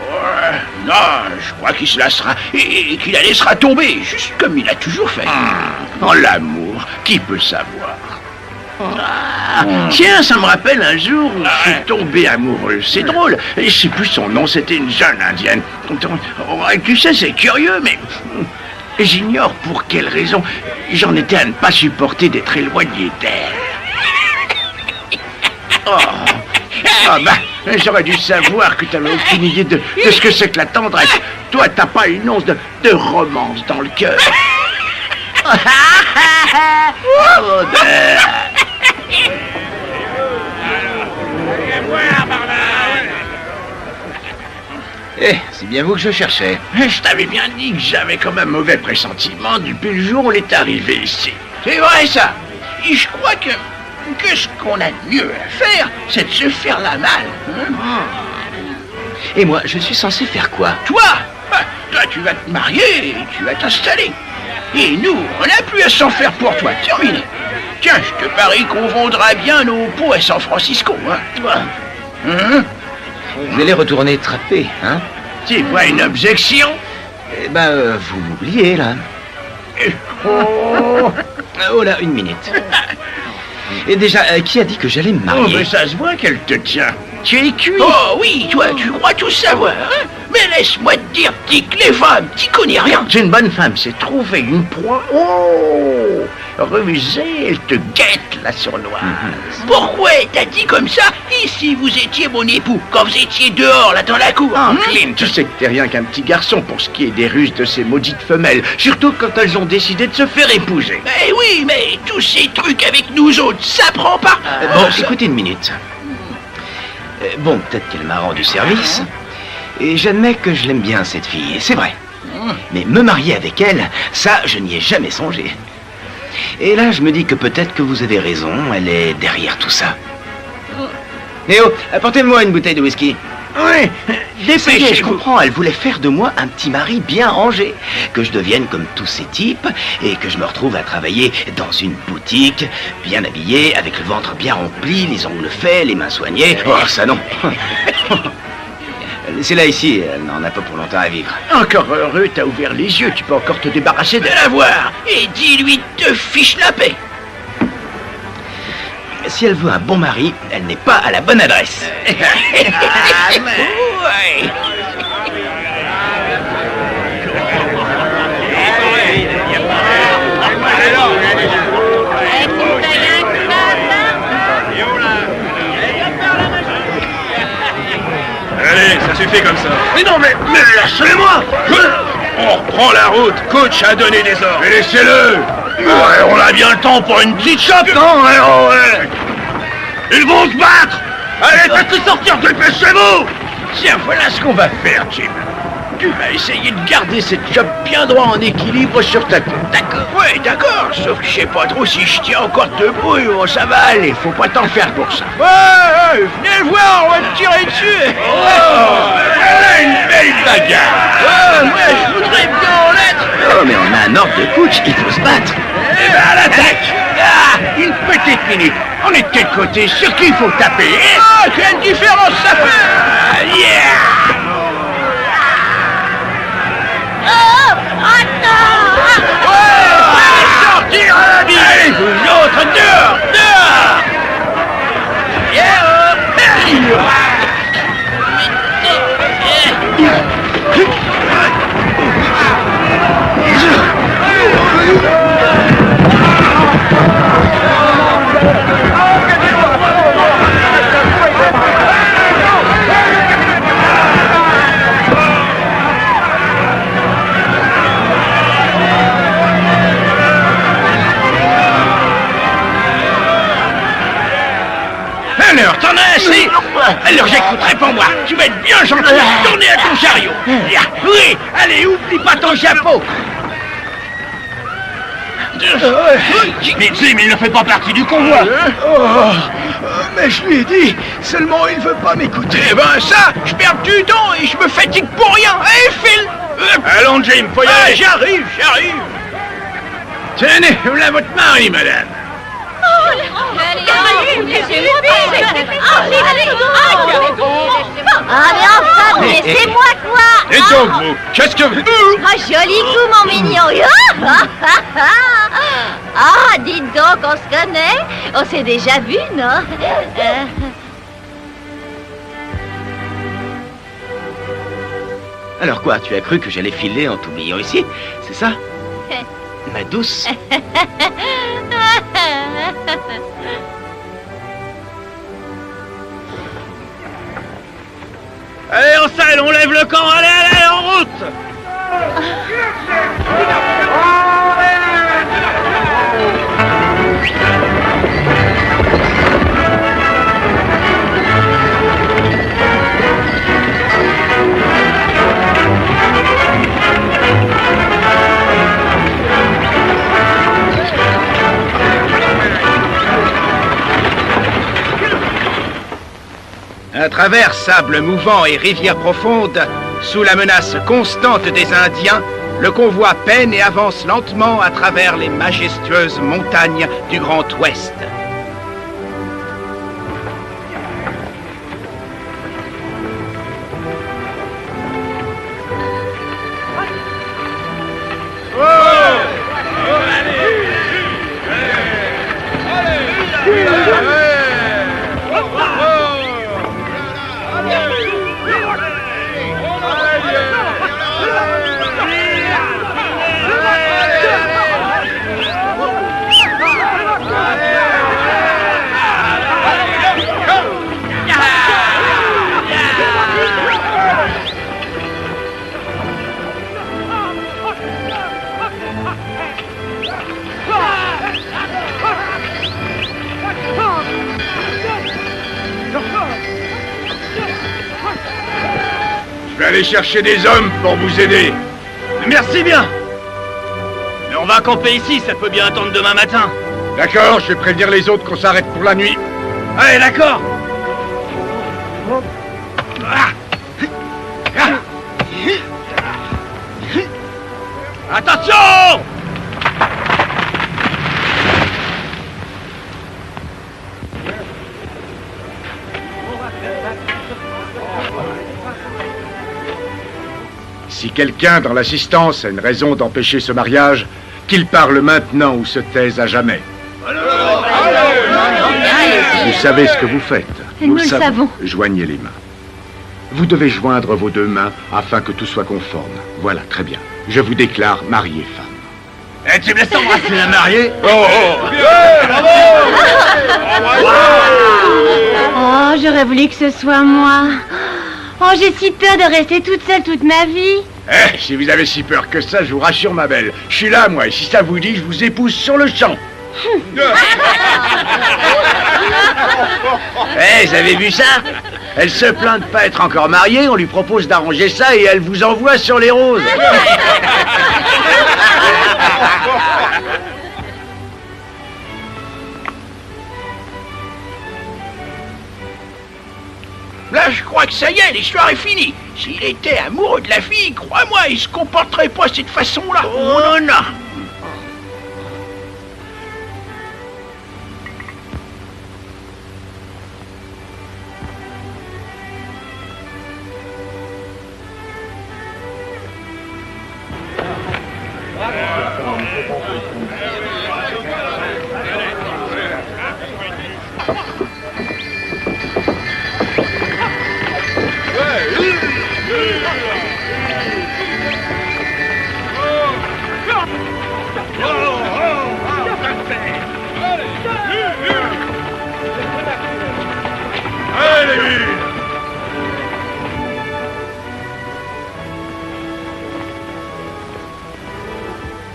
Ouais, non, je crois qu'il se lassera et qu'il la laissera tomber, juste comme il a toujours fait. En l'amour, qui peut savoir? Tiens, ça me rappelle un jour où je suis tombé amoureux. C'est drôle. Je sais plus son nom, c'était une jeune indienne. Tu sais, c'est curieux, mais j'ignore pour quelle raison. J'en étais à ne pas supporter d'être éloigné d'elle. Ah bah, j'aurais dû savoir que t'avais aucune idée de ce que c'est que la tendresse. Toi, t'as pas une once de romance dans le cœur. Eh, c'est bien vous que je cherchais. Je t'avais bien dit que j'avais comme un mauvais pressentiment depuis le jour où on est arrivé ici. C'est vrai ça. Et je crois que ce qu'on a de mieux à faire, c'est de se faire la malle. Et moi, je suis censé faire quoi? Toi, tu vas te marier et tu vas t'installer. Et nous, on n'a plus à s'en faire pour toi. Terminé. Tiens, je te parie qu'on vendra bien nos pots à San Francisco, Vous allez retourner trapper, hein? C'est pas une objection? Eh ben, vous m'oubliez, là. Oh là, 1 minute. Et déjà, qui a dit que j'allais me Oh, marier? mais ça se voit qu'elle te tient. Tu es cuit. Oh oui, toi, tu crois tout savoir, hein? Mais laisse-moi te dire, petit que les femmes, t'y connais rien. C'est une bonne femme, c'est trouver une proie. Oh, rusée, elle te guette, la sournoise. Pourquoi t'as dit comme ça? Et si vous étiez mon époux, quand vous étiez dehors, là, dans la cour? Clint, tu sais que t'es rien qu'un petit garçon pour ce qui est des ruses de ces maudites femelles, surtout quand elles ont décidé de se faire épouser. Eh oui, mais tous ces trucs avec nous autres, ça prend pas. Bon, écoutez 1 minute. Bon, peut-être qu'elle m'a rendu service, et j'admets que je l'aime bien, cette fille, c'est vrai. Mais me marier avec elle, ça, je n'y ai jamais songé. Et là, je me dis que peut-être que vous avez raison, elle est derrière tout ça. Néo, apportez-moi une bouteille de whisky. Oui, Dépêchez, je comprends, elle voulait faire de moi un petit mari bien rangé. Que je devienne comme tous ces types et que je me retrouve à travailler dans une boutique, bien habillé, avec le ventre bien rempli, les ongles faits, les mains soignées. Oh, ça non. Laissez-la ici, elle n'en a pas pour longtemps à vivre. Encore heureux, t'as ouvert les yeux, tu peux encore te débarrasser de la voir. Et dis-lui de fiche la paix. Si elle veut un bon mari, elle n'est pas à la bonne adresse. Ouais. Allez, ça suffit comme ça. Mais non, mais lâchez-moi. On reprend la route. Coach a donné des ordres. Mais laissez-le. Ouais, on a bien le temps pour une petite chope, non? Ouais. Ils vont se battre. Allez, faites-les sortir, dépêchez-vous. Tiens, voilà ce qu'on va faire, Jim. Tu vas essayer de garder cette chope bien droit en équilibre sur ta tête. D'accord? Oui, d'accord. Sauf que je sais pas trop si je tiens encore debout. Oh, ça va aller, faut pas t'en faire pour ça. Ouais, venez le voir, on va te tirer dessus. Oh, voilà une belle bagarre. Ouais, je voudrais bien en être. Oh, mais on a un ordre de coach, il faut se battre. Eh ben, à l'attaque. Une petite minute. On est de quel côté? Sur qui il faut taper? Ah, quelle différence ça fait. Yeah. Sortir à la vie. Allez, vous autres, dehors. Alors, t'en as assez? Alors, j'écouterai pas moi. Tu vas être bien gentil. Tournez à ton chariot. Oui, allez, oublie pas ton chapeau. Mais Jim, il ne fait pas partie du convoi. Mais je lui ai dit, seulement il veut pas m'écouter. Eh ben ça, je perds du temps et je me fatigue pour rien. Allez, file. Allons, Jim, faut y aller. J'arrive. Tenez, voilà votre mari, madame. Ah, mais enfin, laissez-moi quoi. Et donc, vous, qu'est-ce que vous... Ah, joli coup, mon mignon. Ah, dites donc, on se connaît. On s'est déjà vu, non? Alors quoi, tu as cru que j'allais filer en t'oubliant ici? C'est ça? Ma douce. Allez, on selle, on lève le camp. Allez, en route. À travers sables mouvants et rivières profondes, sous la menace constante des Indiens, le convoi peine et avance lentement à travers les majestueuses montagnes du Grand Ouest. Je vais aller chercher des hommes pour vous aider. Merci bien. Mais On va camper ici, ça peut bien attendre demain matin. D'accord, je vais prévenir les autres qu'on s'arrête pour la nuit. Allez, d'accord. Attention! Si quelqu'un dans l'assistance a une raison d'empêcher ce mariage, qu'il parle maintenant ou se taise à jamais. Vous savez ce que vous faites. Nous le savons. Joignez les mains. Vous devez joindre vos deux mains afin que tout soit conforme. Voilà, très bien. Je vous déclare mari et femme. Eh, tu me laisses embrasser la mariée? Oh, j'aurais voulu que ce soit moi. Oh, j'ai si peur de rester toute seule toute ma vie. Eh, si vous avez si peur que ça, je vous rassure, ma belle. Je suis là, moi, et si ça vous dit, je vous épouse sur le champ. Eh, vous avez vu ça? Elle se plaint de pas être encore mariée, on lui propose d'arranger ça et elle vous envoie sur les roses. Là, je crois que ça y est, l'histoire est finie. S'il était amoureux de la fille, crois-moi, il se comporterait pas de cette façon-là. Oh non.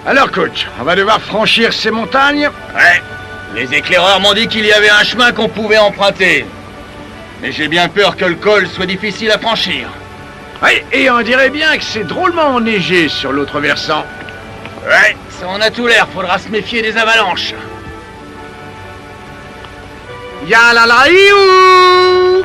Alors, coach, on va devoir franchir ces montagnes? Ouais. Les éclaireurs m'ont dit qu'il y avait un chemin qu'on pouvait emprunter. Mais j'ai bien peur que le col soit difficile à franchir. Oui, et on dirait bien que c'est drôlement enneigé sur l'autre versant. Ouais, ça en a tout l'air, faudra se méfier des avalanches. Ya la la iou.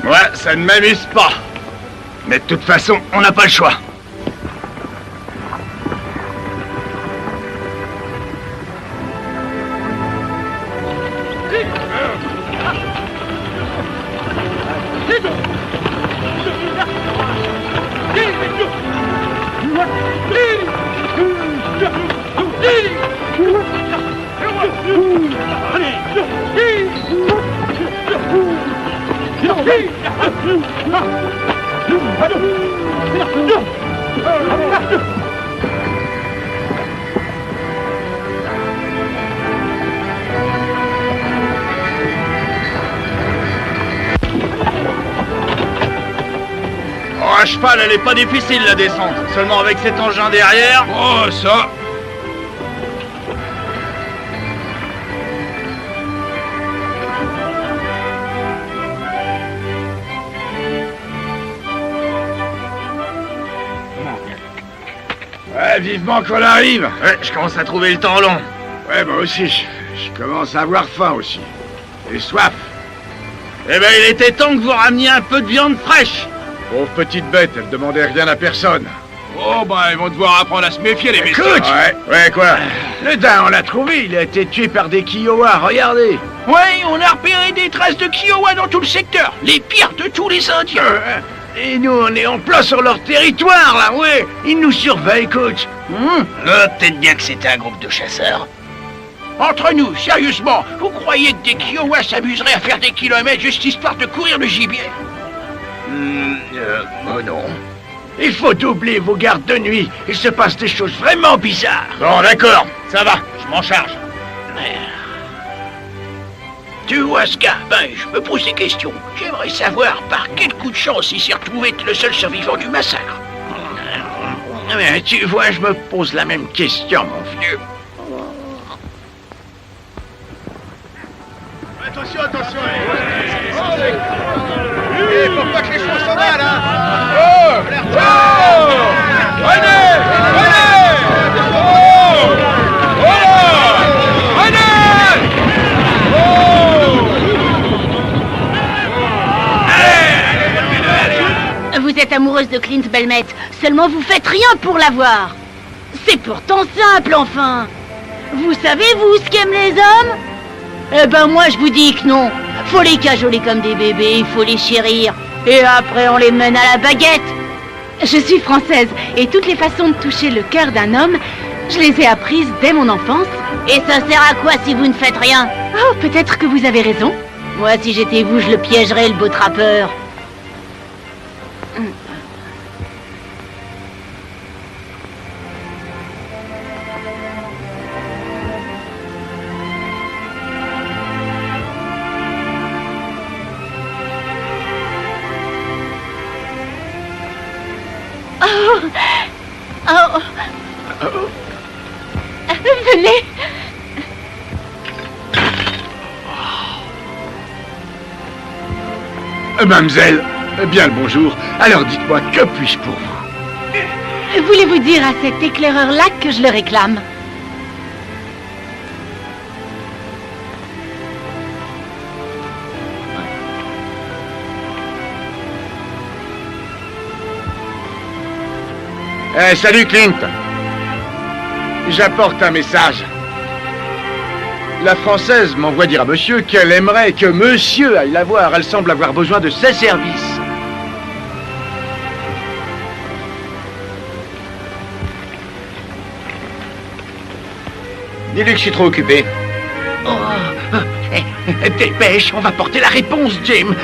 Ouais, ça ne m'amuse pas. Mais de toute façon, on n'a pas le choix. Oh, à cheval, elle est pas difficile la descente. Seulement avec cet engin derrière. Oh, ça. Ouais, vivement qu'on arrive. Ouais, je commence à trouver le temps long. Ouais, moi aussi, je commence à avoir faim aussi. Et soif. Eh ben, il était temps que vous rameniez un peu de viande fraîche. Pauvre petite bête, elle demandait rien à personne. Oh, bah, ils vont devoir apprendre à se méfier, les messieurs. Écoute! Ouais, quoi? Le daim, on l'a trouvé, il a été tué par des Kiowa, regardez! Ouais, on a repéré des traces de Kiowa dans tout le secteur. Les pires de tous les Indiens. Et nous, on est en plein sur leur territoire, là, ouais. Ils nous surveillent, coach. Peut-être bien que c'était un groupe de chasseurs. Entre nous, sérieusement, vous croyez que des Kiowa s'amuseraient à faire des kilomètres juste histoire de courir le gibier? Oh non. Il faut doubler vos gardes de nuit. Il se passe des choses vraiment bizarres. Bon, d'accord, ça va, je m'en charge. Tu vois ce gars, ben, je me pose des questions. J'aimerais savoir par quel coup de chance il s'est retrouvé être le seul survivant du massacre. Mais tu vois, je me pose la même question, mon vieux. Attention, attention. Vous êtes amoureuse de Clint Belmet, seulement vous faites rien pour l'avoir. C'est pourtant simple, enfin. Vous savez, vous, ce qu'aiment les hommes? Eh ben moi, je vous dis que non. Faut les cajoler comme des bébés, il faut les chérir. Et après, on les mène à la baguette. Je suis française, et toutes les façons de toucher le cœur d'un homme, je les ai apprises dès mon enfance. Et ça sert à quoi si vous ne faites rien? Oh, peut-être que vous avez raison. Moi, si j'étais vous, je le piégerais, le beau trappeur. Venez. Mademoiselle, bien le bonjour. Alors dites-moi, que puis-je pour vous? Voulez-vous dire à cet éclaireur-là que je le réclame? Salut Clint. J'apporte un message. La Française m'envoie dire à monsieur qu'elle aimerait que monsieur aille la voir. Elle semble avoir besoin de ses services. Dis-lui que je suis trop occupé. Oh, dépêche, on va porter la réponse, Jim.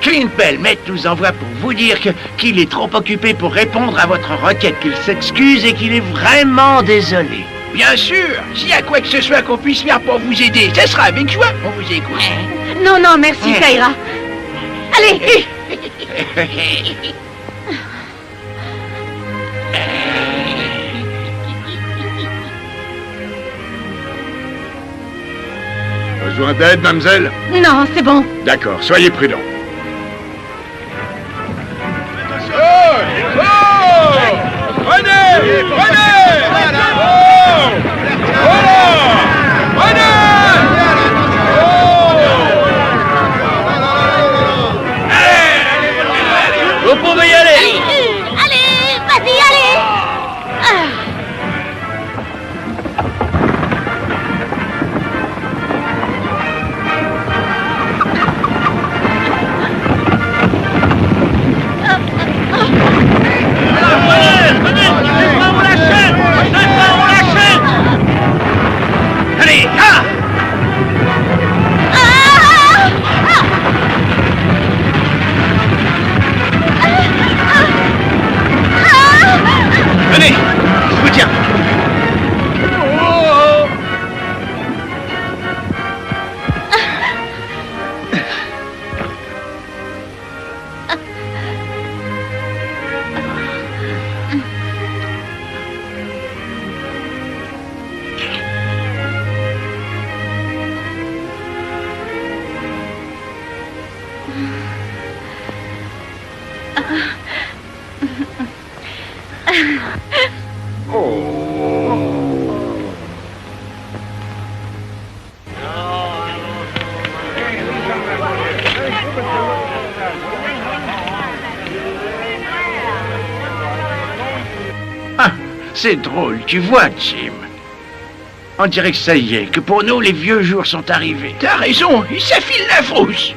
Clint Belmet nous envoie pour vous dire qu'il est trop occupé pour répondre à votre requête, qu'il s'excuse et qu'il est vraiment désolé. Bien sûr, s'il y a quoi que ce soit qu'on puisse faire pour vous aider, ce sera avec joie. On vous écoute. Non, non, merci, ça ira. Allez. Besoin d'aide, mademoiselle? Non, c'est bon. D'accord, soyez prudent. Vous pouvez y aller. Allez, vas-y, allez. Allez, ah! Venez, je vous tiens. Ah, c'est drôle, tu vois, Jim. On dirait que ça y est, que pour nous, les vieux jours sont arrivés. T'as raison, il s'affile la frousse.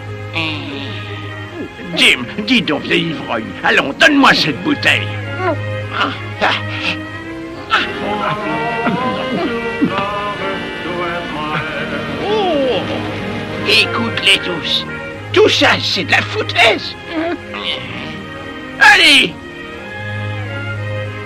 Jim, dis donc, vieille ivrogne. Allons, donne-moi cette bouteille. Oh, écoute-les tous. Tout ça, c'est de la foutaise. Allez!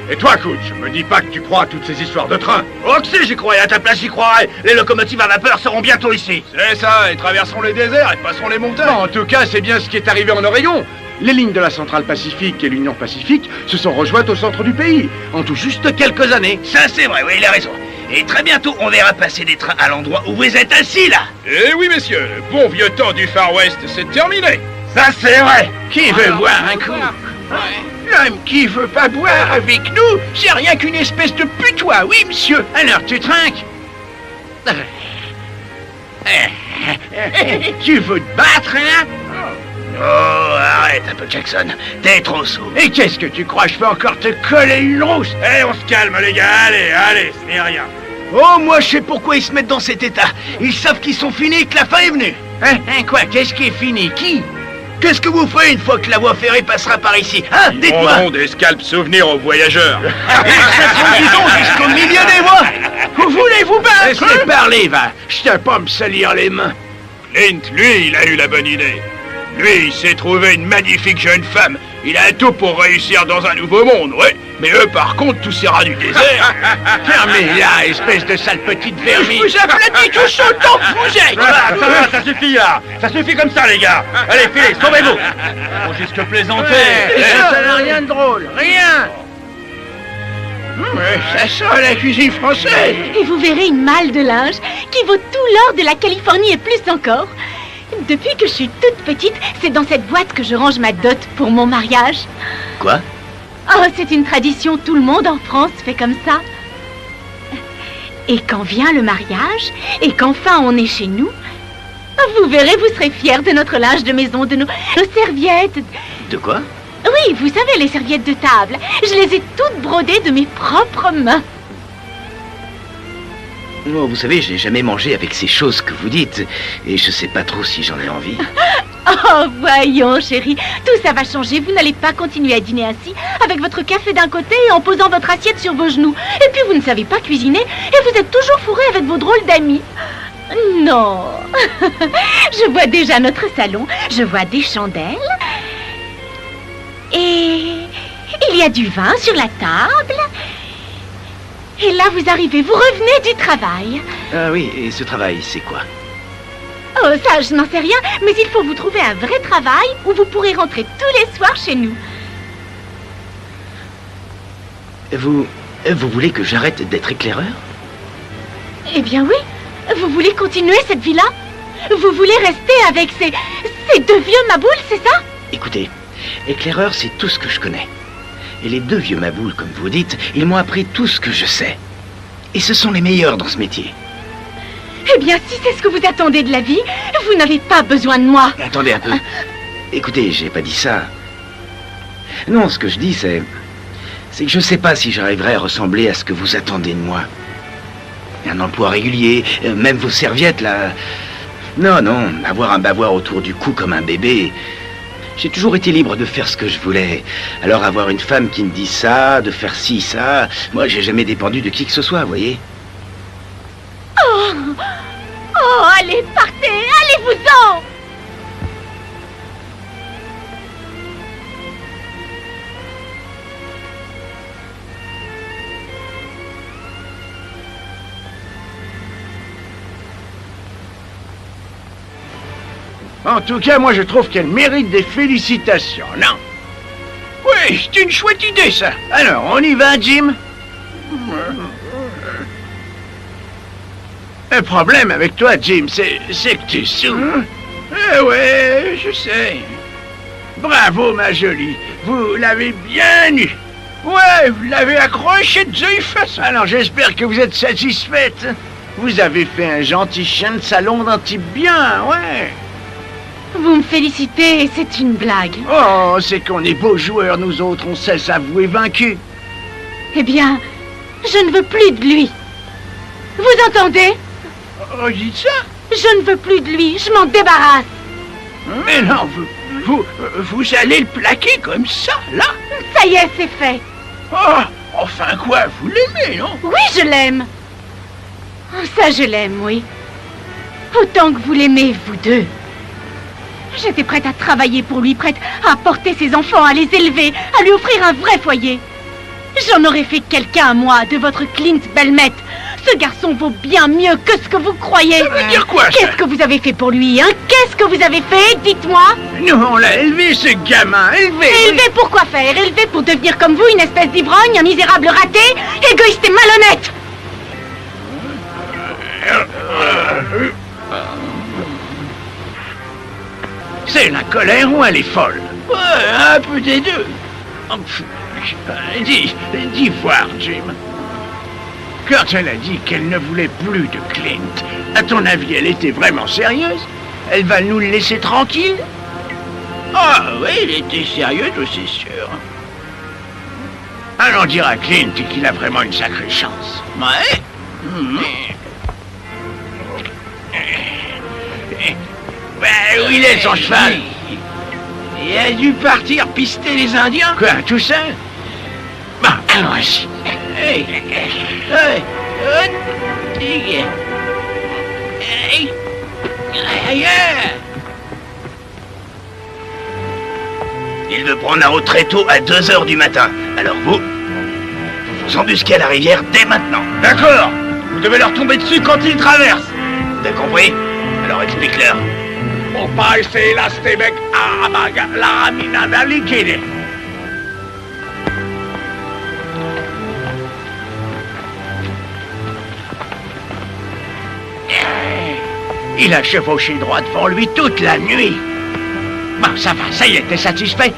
Et toi, Coach, me dis pas que tu crois à toutes ces histoires de train. Oh que si, j'y croyais, à ta place j'y croirais. Les locomotives à vapeur seront bientôt ici. C'est ça, et traverseront les déserts et passeront les montagnes. En tout cas, c'est bien ce qui est arrivé en Oregon. Les lignes de la Centrale Pacifique et l'Union Pacifique se sont rejointes au centre du pays, en tout juste quelques années. Ça, c'est vrai, oui, il a raison. Et très bientôt, on verra passer des trains à l'endroit où vous êtes assis, là. Eh oui, messieurs, le bon vieux temps du Far West, c'est terminé. Ça, c'est vrai. Qui veut boire un coup? L'homme qui veut pas boire avec nous, c'est rien qu'une espèce de putois, oui, monsieur. Alors, tu trinques? Tu veux te battre, hein? Oh, arrête un peu, Jackson. T'es trop sourd. Et qu'est-ce que tu crois? Je peux encore te coller une rousse? Eh, on se calme, les gars, allez, ce n'est rien. Oh, moi, je sais pourquoi ils se mettent dans cet état. Ils savent qu'ils sont finis et que la fin est venue. Hein, quoi? Qu'est-ce qui est fini? Qui? Qu'est-ce que vous ferez une fois que la voie ferrée passera par ici? Hein? Dites-moi. On des scalps souvenirs aux voyageurs. Ils se disons jusqu'au milieu des voies. Vous voulez vous battre? Laisse-les hein? Parler, va. Je t'ai pas me salir les mains. Clint, lui, il a eu la bonne idée. Lui, il s'est trouvé une magnifique jeune femme. Il a tout pour réussir dans un nouveau monde, ouais. Mais eux, par contre, tous ces rats du désert... Fermez-la, espèce de sale petite vermine. Je vous aplatis tous autant que vous êtes. Ça suffit là. Ça suffit comme ça, les gars. Allez, filez, sauvez-vous. Faut juste plaisanter. Ça n'a rien de drôle, rien. Ça sent la cuisine française. Et vous verrez une malle de linge qui vaut tout l'or de la Californie et plus encore. Depuis que je suis toute petite, c'est dans cette boîte que je range ma dot pour mon mariage. Quoi? Oh, c'est une tradition, tout le monde en France fait comme ça. Et quand vient le mariage, et qu'enfin on est chez nous, vous verrez, vous serez fiers de notre linge de maison, de nos serviettes. De quoi? Oui, vous savez, les serviettes de table. Je les ai toutes brodées de mes propres mains. Oh, vous savez, j'ai jamais mangé avec ces choses que vous dites. Et je sais pas trop si j'en ai envie. Oh, voyons, chérie. Tout ça va changer. Vous n'allez pas continuer à dîner ainsi, avec votre café d'un côté et en posant votre assiette sur vos genoux. Et puis, vous ne savez pas cuisiner et vous êtes toujours fourré avec vos drôles d'amis. Non. Je vois déjà notre salon. Je vois des chandelles. Et il y a du vin sur la table. Et là, vous arrivez, vous revenez du travail. Ah oui, et ce travail, c'est quoi? Oh, ça, je n'en sais rien, mais il faut vous trouver un vrai travail où vous pourrez rentrer tous les soirs chez nous. Vous voulez que j'arrête d'être éclaireur? Eh bien oui. Vous voulez continuer cette vie-là? Vous voulez rester avec ces deux vieux maboules, c'est ça? Écoutez, éclaireur, c'est tout ce que je connais. Et les deux vieux maboules, comme vous dites, ils m'ont appris tout ce que je sais. Et ce sont les meilleurs dans ce métier. Eh bien, si c'est ce que vous attendez de la vie, vous n'avez pas besoin de moi. Attendez un peu. Écoutez, j'ai pas dit ça. Non, ce que je dis, c'est que je sais pas si j'arriverai à ressembler à ce que vous attendez de moi. Un emploi régulier, même vos serviettes, là... Non, avoir un bavoir autour du cou comme un bébé... J'ai toujours été libre de faire ce que je voulais. Alors avoir une femme qui me dit ça, de faire ci, ça... Moi, j'ai jamais dépendu de qui que ce soit, vous voyez. Oh, allez, partez, allez-vous-en! En tout cas, moi je trouve qu'elle mérite des félicitations, non? Oui, c'est une chouette idée, ça. Alors, on y va, Jim? Le problème avec toi, Jim, c'est que tu saoules. Eh ouais, je sais. Bravo, ma jolie. Vous l'avez bien eu. Ouais, vous l'avez accroché de face. Alors, j'espère que vous êtes satisfaite. Vous avez fait un gentil chien de salon d'un type bien, ouais. Vous me félicitez, c'est une blague. Oh, c'est qu'on est beaux joueurs, nous autres, on sait s'avouer vaincus. Eh bien, je ne veux plus de lui. Vous entendez? Oh, dites ça? Je ne veux plus de lui, je m'en débarrasse. Mais non, vous allez le plaquer comme ça, là? Ça y est, c'est fait. Oh, enfin quoi, vous l'aimez, non? Oui, je l'aime. Oh, ça, je l'aime, oui. Autant que vous l'aimez, vous deux. J'étais prête à travailler pour lui, prête à porter ses enfants, à les élever, à lui offrir un vrai foyer. J'en aurais fait quelqu'un à moi, de votre Clint Belmette. Ce garçon vaut bien mieux que ce que vous croyez. Ça veut dire quoi, ça? Qu'est-ce que vous avez fait pour lui, hein? Qu'est-ce que vous avez fait? Dites-moi. Nous, on l'a élevé, ce gamin, élevé. Élevé pour quoi faire? Élevé pour devenir comme vous, une espèce d'ivrogne, un misérable raté, égoïste et malhonnête. C'est la colère ou elle est folle? Ouais, un peu des deux. Dis voir, Jim. Quand elle a dit qu'elle ne voulait plus de Clint, à ton avis, elle était vraiment sérieuse? Elle va nous le laisser tranquille? Ah oui, il était sérieux, c'est sûr. Allons dire à Clint qu'il a vraiment une sacrée chance. Ouais. Ben, où il est son cheval? Il a dû partir pister les Indiens. Quoi, tout ça? Bon, allons-y. Hey. Hey. Hey. Ailleurs. Il veut prendre la route très tôt à 2h du matin. Alors vous embusquez à la rivière dès maintenant. D'accord. Vous devez leur tomber dessus quand ils traversent. T'as compris? Alors explique-leur. Mon père, c'est la Stébec à la mina liquide. Il a chevauché droit devant lui toute la nuit. Bon, ça va, ça y est, t'es satisfait?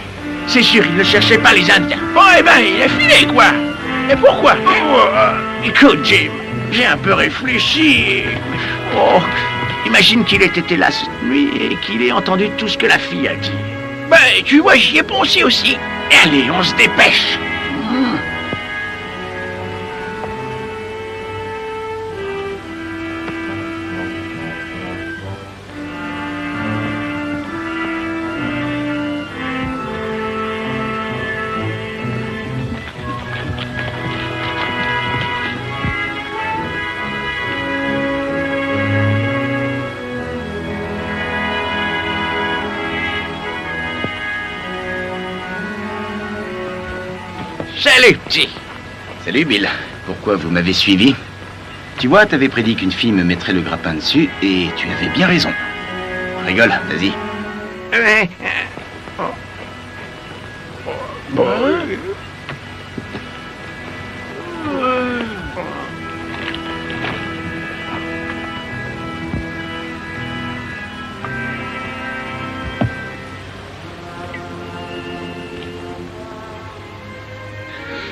C'est sûr, il ne cherchait pas les Indiens. Bon, eh ben, il est filé, quoi. Et pourquoi? Écoute, Jim, j'ai un peu réfléchi et... Oh, imagine qu'il ait été là cette nuit et qu'il ait entendu tout ce que la fille a dit. Ben, tu vois, j'y ai pensé aussi. Allez, on se dépêche. Salut, petit. Salut Bill. Pourquoi vous m'avez suivi? Tu vois, t'avais prédit qu'une fille me mettrait le grappin dessus et tu avais bien raison. Rigole, vas-y.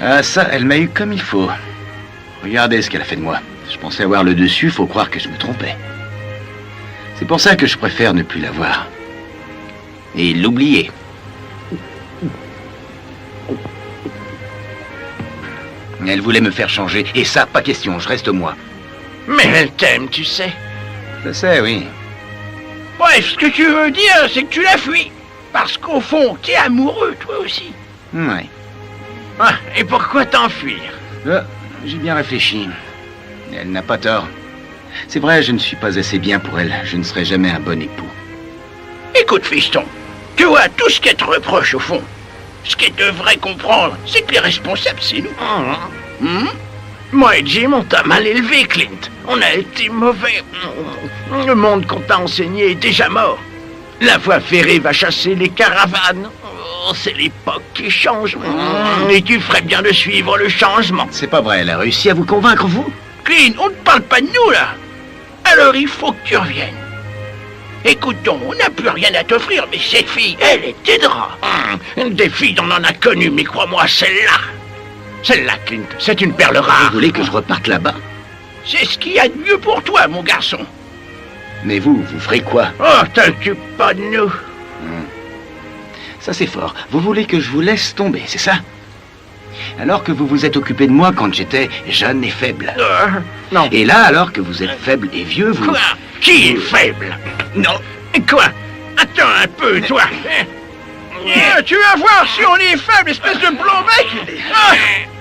Ah ça, elle m'a eu comme il faut. Regardez ce qu'elle a fait de moi. Je pensais avoir le dessus, faut croire que je me trompais. C'est pour ça que je préfère ne plus la voir. Et l'oublier. Elle voulait me faire changer, et ça, pas question, je reste moi. Mais elle t'aime, tu sais. Je sais, oui. Bref, ce que tu veux dire, c'est que tu la fuis. Parce qu'au fond, t'es amoureux, toi aussi. Ouais. Ah, et pourquoi t'enfuir? J'ai bien réfléchi. Elle n'a pas tort. C'est vrai, je ne suis pas assez bien pour elle. Je ne serai jamais un bon époux. Écoute, fiston, tu vois, tout ce qu'elle te reproche, au fond, ce qu'elle devrait comprendre, c'est que les responsables, c'est nous. Moi et Jim, on t'a mal élevé, Clint. On a été mauvais. Le monde qu'on t'a enseigné est déjà mort. La voie ferrée va chasser les caravanes. Oh, c'est l'époque qui change. Et tu ferais bien de suivre le changement. C'est pas vrai, elle a réussi à vous convaincre, vous? Clint, on ne parle pas de nous, là. Alors il faut que tu reviennes. Écoute-donc, on n'a plus rien à t'offrir, mais cette fille, elle t'aidera. Des filles, on en a connu, mais crois-moi, celle-là. Celle-là, Clint, c'est une perle rare. Vous voulez que je reparte là-bas? C'est ce qu'il y a de mieux pour toi, mon garçon. Mais vous ferez quoi? Oh, t'occupe pas de nous. Ça, c'est fort. Vous voulez que je vous laisse tomber, c'est ça? Alors que vous vous êtes occupé de moi quand j'étais jeune et faible. Non. Et là, alors que vous êtes faible et vieux, vous... Quoi? Qui est faible? Non. Quoi? Attends un peu, toi. Tu vas voir si on est faible, espèce de blanc-bec.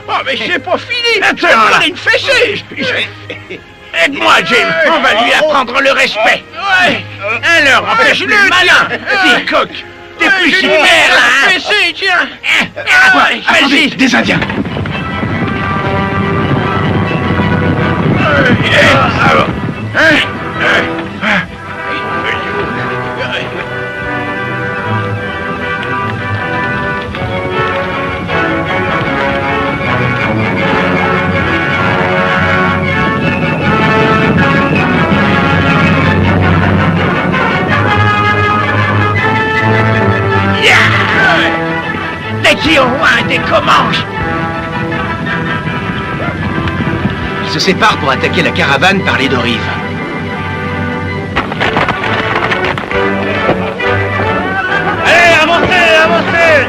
Oh, mais c'est pas fini. Attends, là. Une fessée. Aide-moi, Jim. On va lui apprendre le respect. Ouais. Alors, empêche-le, malin. Petit coq. T'es plus super, là, hein? Fessée, tiens. Attendez, des Indiens. dis au loin des Comanches. Ils se séparent pour attaquer la caravane par les deux rives. Allez, avancez, avancez!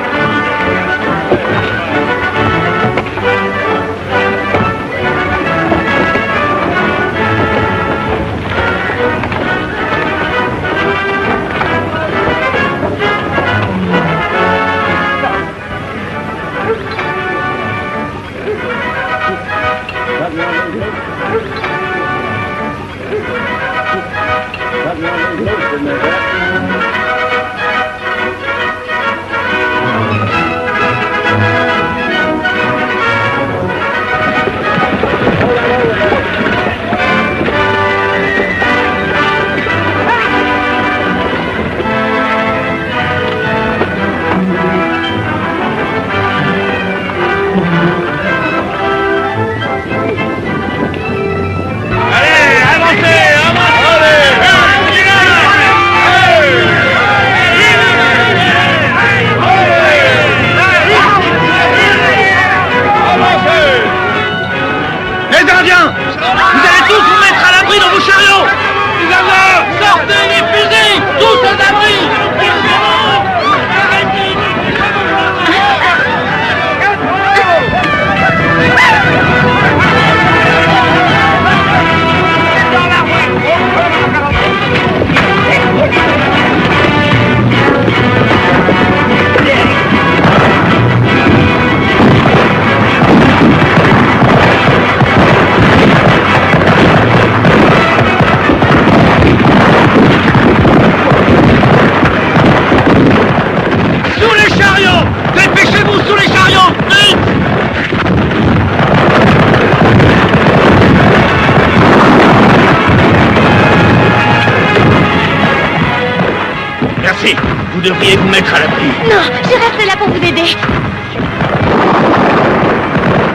Vous devriez vous mettre à l'abri. Non, je reste là pour vous aider.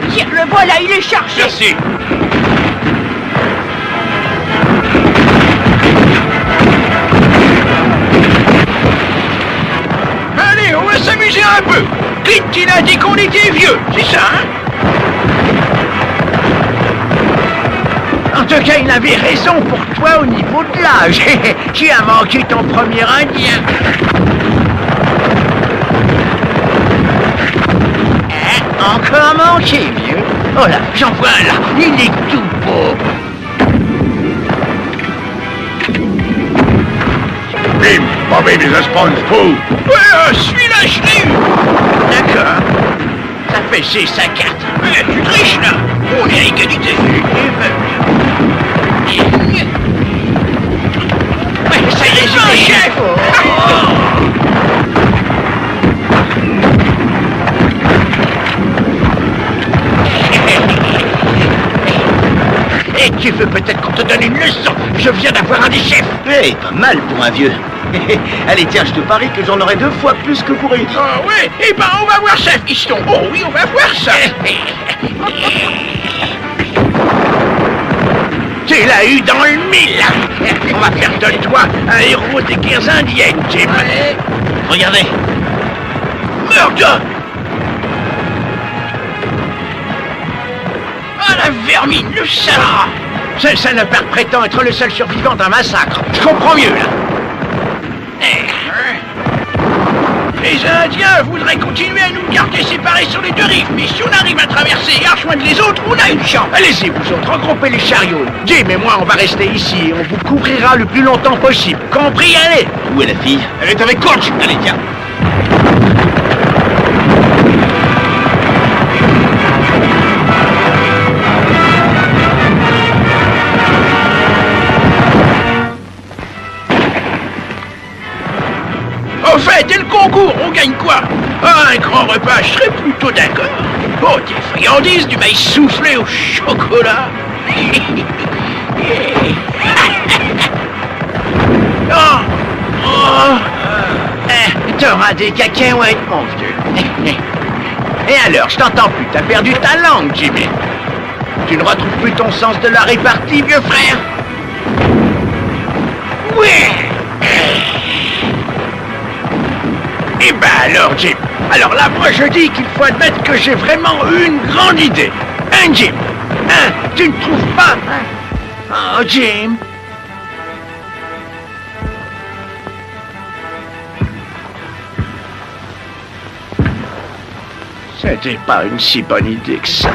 Tiens, le voilà, il est chargé. Merci. Allez, on va s'amuser un peu. Clint, il a dit qu'on était vieux, c'est ça, hein? En tout cas, il avait raison pour toi au niveau de l'âge. Tu as manqué ton premier indien. Encore manqué, vieux. Oh là, j'en vois un là. Il est tout beau. Bim, Bobby des Sponge-Fou. Ouais, celui-là, je l'ai eu. D'accord. Ça fait 6 à 4. Tu triches, là. On est à égalité. Ouais, ça y est, c'est le chef. Et tu veux peut-être qu'on te donne une leçon. Je viens d'avoir un des chefs. Hey, pas mal pour un vieux. Allez, tiens, je te parie que j'en aurai 2 fois plus que vous réunis. Ah ouais, eh ben on va voir ça, fiston. Oh oui, on va voir ça. Tu l'as eu dans le mille. On va faire de toi un héros des guerres indiennes, Jim. Regardez. Murdoch. Ah la vermine, le salade. Ce salopard prétend être le seul survivant d'un massacre. Je comprends mieux, là. Les Indiens voudraient continuer à nous garder séparés sur les deux rives, mais si on arrive à traverser et à rejoindre les autres, on a une chance. Allez-y, vous autres, regroupez les chariots. Jim et moi, on va rester ici et on vous couvrira le plus longtemps possible. Compris, allez. Où est la fille? Elle est avec Coach. Allez, tiens. Au fait, et le concours, on gagne quoi? Ah, un grand repas, je serais plutôt d'accord. Oh, des friandises, du maïs soufflé au chocolat. Oh, oh. T'auras des cacahuètes, mon vieux. Et alors, je t'entends plus, t'as perdu ta langue, Jimmy. Tu ne retrouves plus ton sens de la répartie, vieux frère? Ouais. Eh ben alors, Alors, Jim, alors là, moi je dis qu'il faut admettre que j'ai vraiment une grande idée. Hein, Jim? Hein? Tu ne trouves pas? Oh, Jim. C'était pas une si bonne idée que ça.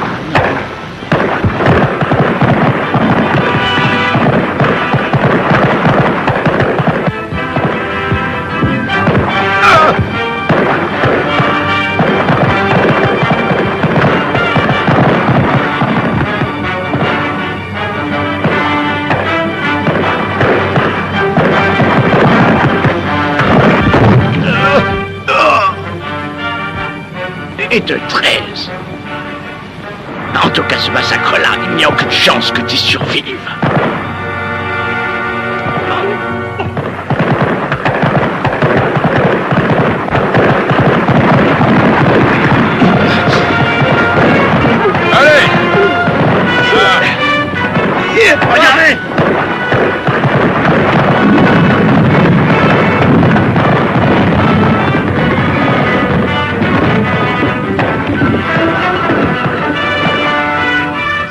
Et de 13. En tout cas, ce massacre-là, il n'y a aucune chance que tu survives. Allez! Regardez!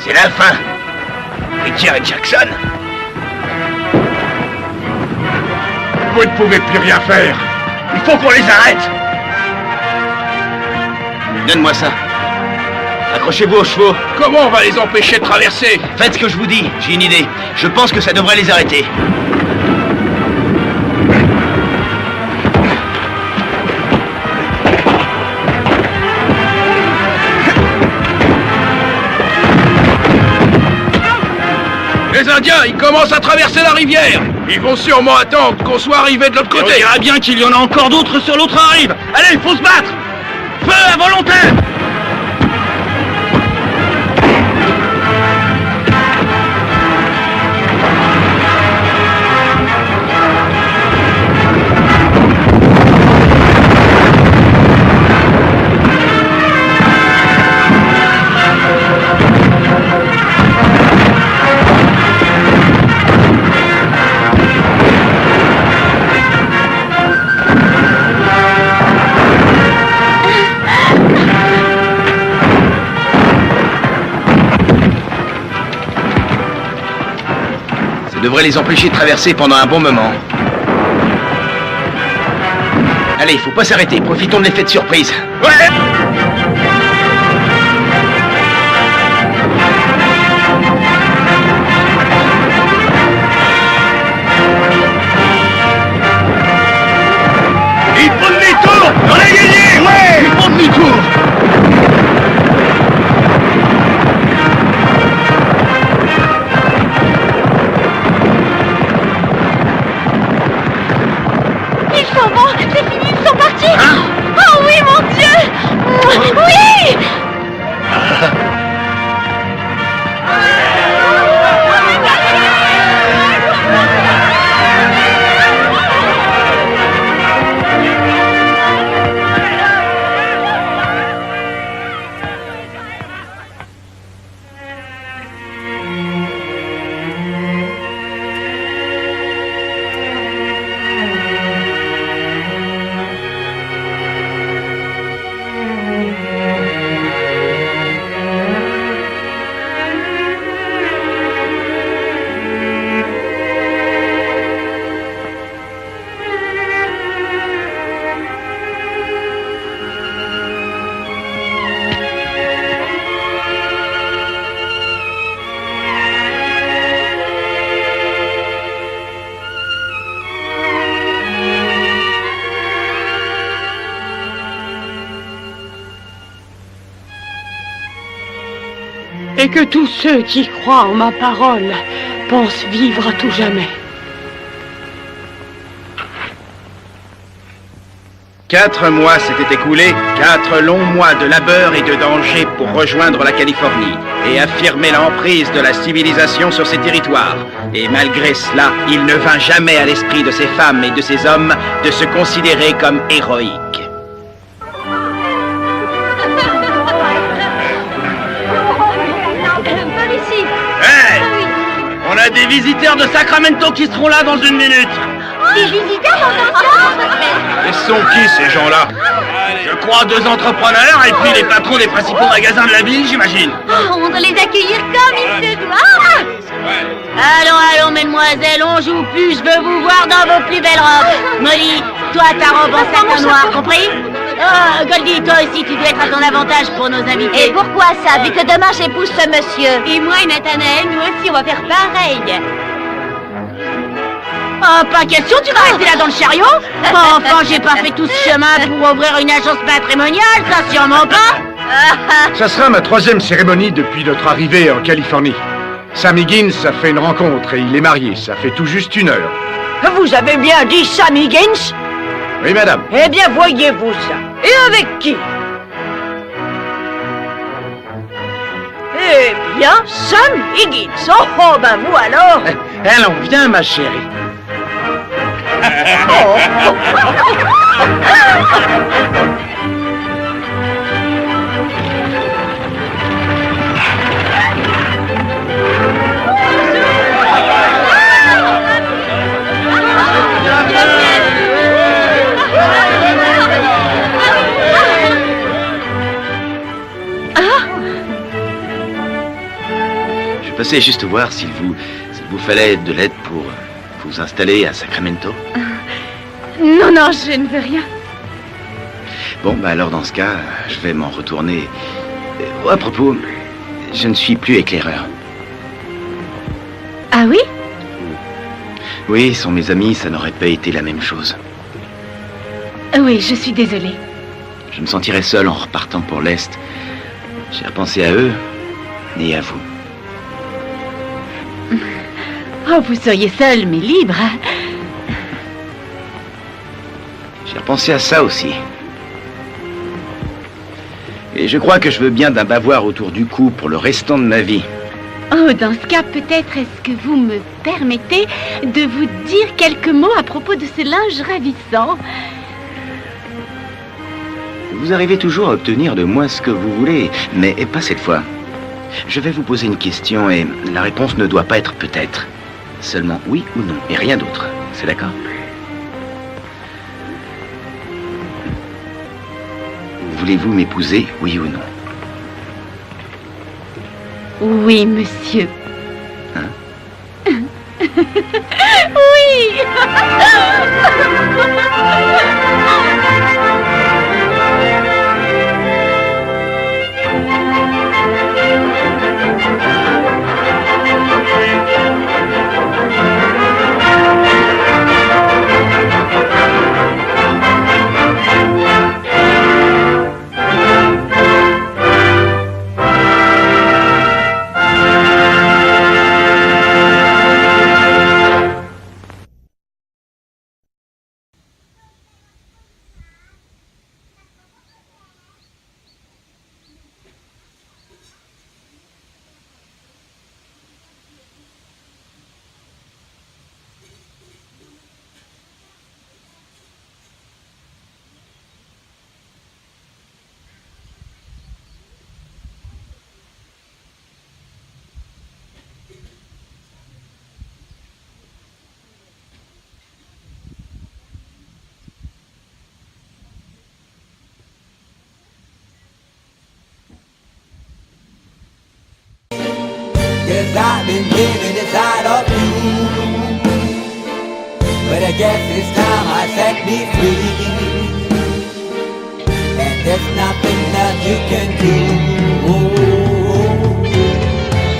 C'est la fin. Et Jerry Jackson? Vous ne pouvez plus rien faire. Il faut qu'on les arrête! Donne-moi ça. Accrochez-vous aux chevaux. Comment on va les empêcher de traverser? Faites ce que je vous dis, j'ai une idée. Je pense que ça devrait les arrêter. Les Indiens, ils commencent à traverser la rivière. Ils vont sûrement attendre qu'on soit arrivé de l'autre On côté. dira bien qu'il y en a encore d'autres sur l'autre rive. Allez, il faut se battre! Feu à volonté! Ça devrait les empêcher de traverser pendant un bon moment. Allez, il faut pas s'arrêter, profitons de l'effet de surprise. Ouais! Il faut demi-tour! On a gagné! Ouais! Il faut demi-tour! Ils s'en vont, c'est fini, ils sont partis. Oh oui, mon Dieu. Oui. Et que tous ceux qui croient en ma parole pensent vivre à tout jamais. 4 mois s'étaient écoulés, 4 longs mois de labeur et de danger pour rejoindre la Californie et affirmer l'emprise de la civilisation sur ces territoires. Et malgré cela, il ne vint jamais à l'esprit de ces femmes et de ces hommes de se considérer comme héroïques. Hey! On a des visiteurs de Sacramento qui seront là dans une minute! Oh, Des visiteurs dans un camp. Et sont qui ces gens-là? Je crois 2 entrepreneurs et puis les patrons des principaux magasins de la ville, j'imagine. Oh, on doit les accueillir comme il se doit. Allons, mesdemoiselles, on joue plus, je veux vous voir dans vos plus belles robes. Molly, toi ta robe en satin noir, compris? Goldie, toi aussi tu dois être à ton avantage pour nos invités. Et pourquoi ça, vu que demain j'épouse ce monsieur? Et moi et Nathanaël, nous aussi, on va faire pareil. Oh, pas question, tu vas rester là dans le chariot? Enfin, j'ai pas fait tout ce chemin pour ouvrir une agence matrimoniale, ça sûrement pas. Ça sera ma 3e cérémonie depuis notre arrivée en Californie. Sam Higgins a fait une rencontre et il est marié, ça fait tout juste 1 heure. Vous avez bien dit Sam Higgins? Oui, madame. Eh bien, voyez-vous ça. Et avec qui? Eh bien, Sam Higgins. Oh, ben vous alors. Allons, viens, ma chérie. Je passais juste voir s'il vous fallait de l'aide pour vous installer à Sacramento. Non, non, je ne veux rien. Bon, bah alors dans ce cas, je vais m'en retourner. À propos, je ne suis plus éclaireur. Ah oui? Oui, sans mes amis, ça n'aurait pas été la même chose. Oui, je suis désolée. Je me sentirais seul en repartant pour l'Est. J'ai repensé à eux et à vous. Oh, vous seriez seul, mais libre. J'ai repensé à ça aussi. Et je crois que je veux bien d'un bavoir autour du cou pour le restant de ma vie. Oh, dans ce cas, peut-être est-ce que vous me permettez de vous dire quelques mots à propos de ce linge ravissant? Vous arrivez toujours à obtenir de moi ce que vous voulez, mais pas cette fois. Je vais vous poser une question et la réponse ne doit pas être peut-être. Seulement oui ou non, et rien d'autre. C'est d'accord? Voulez-vous m'épouser, oui ou non? Oui, monsieur. Hein? Oui. Cause I've been living inside of you, but I guess it's time I set me free, and there's nothing that you can do.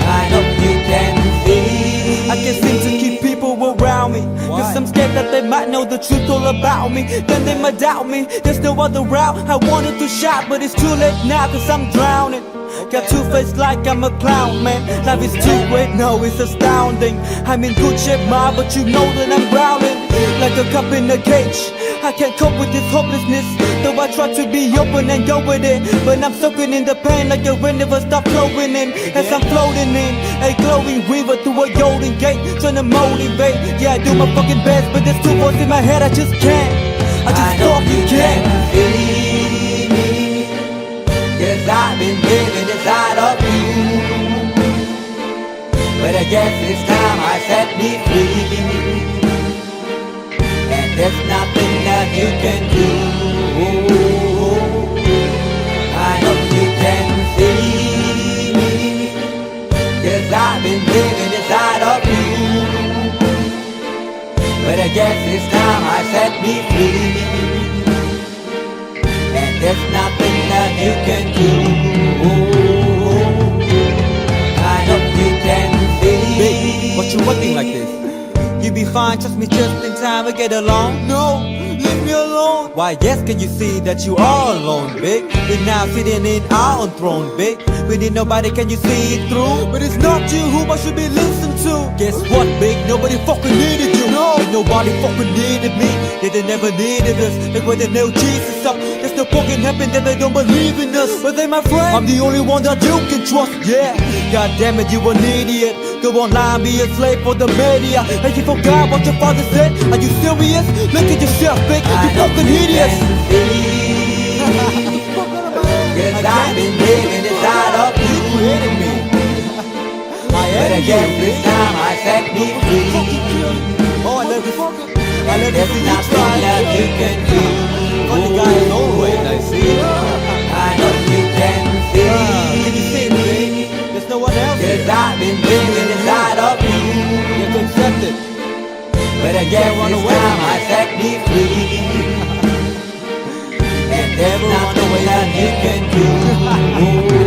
I hope you can see I can't seem to keep people around me. Cause I'm scared that they might know the truth all about me. Then they might doubt me. There's no other route. I wanted to shout, but it's too late now cause I'm drowning. Got two face like I'm a clown, man. Life is too great, no, it's astounding. I'm in good shape, ma, but you know that I'm drowning like a cup in a cage. I can't cope with this hopelessness, though I try to be open and go with it. But I'm soaking in the pain like a rain never stop flowing in. As I'm floating in a glowing river through a golden gate, trying to motivate. Yeah, I do my fucking best, but there's two voices in my head, I just can't. I just fucking can't. Cause I've been living inside of you, but I guess it's time I set me free, there's nothing that you can do. I hope you can see me, 'cause I've been living inside of you. But I guess it's time I set me free, and there's nothing that you can do. I hope you can see. Babe, what you looking like this? You be fine, trust me, just in time we get along. No, leave me alone. Why, yes, can you see that you are alone, big? We're now sitting in our own throne, big. We need nobody, can you see it through? But it's not you who I should be listening to. Guess what, big? Nobody fucking needed you. No, and nobody fucking needed me. They never needed us. Like when they nailed Jesus up, there's no fucking heaven that they don't believe in us. But they my friend, I'm the only one that you can trust, yeah. God damn it, you an idiot. Go online, be a slave for the media. And you forgot what your father said? Are you serious? Look at yourself, big. You fucking idiots. Cause I've been living inside of you. But I guess this time I set me free. Oh, I love you. I love There's you. nothing that you can do. Funny guy is always, I see. I know you can see. Can you see it, big? There's no one else. Cause I've been living inside of you. You have to accept it. But I guess this time I set me free. And there's nothing that you can do.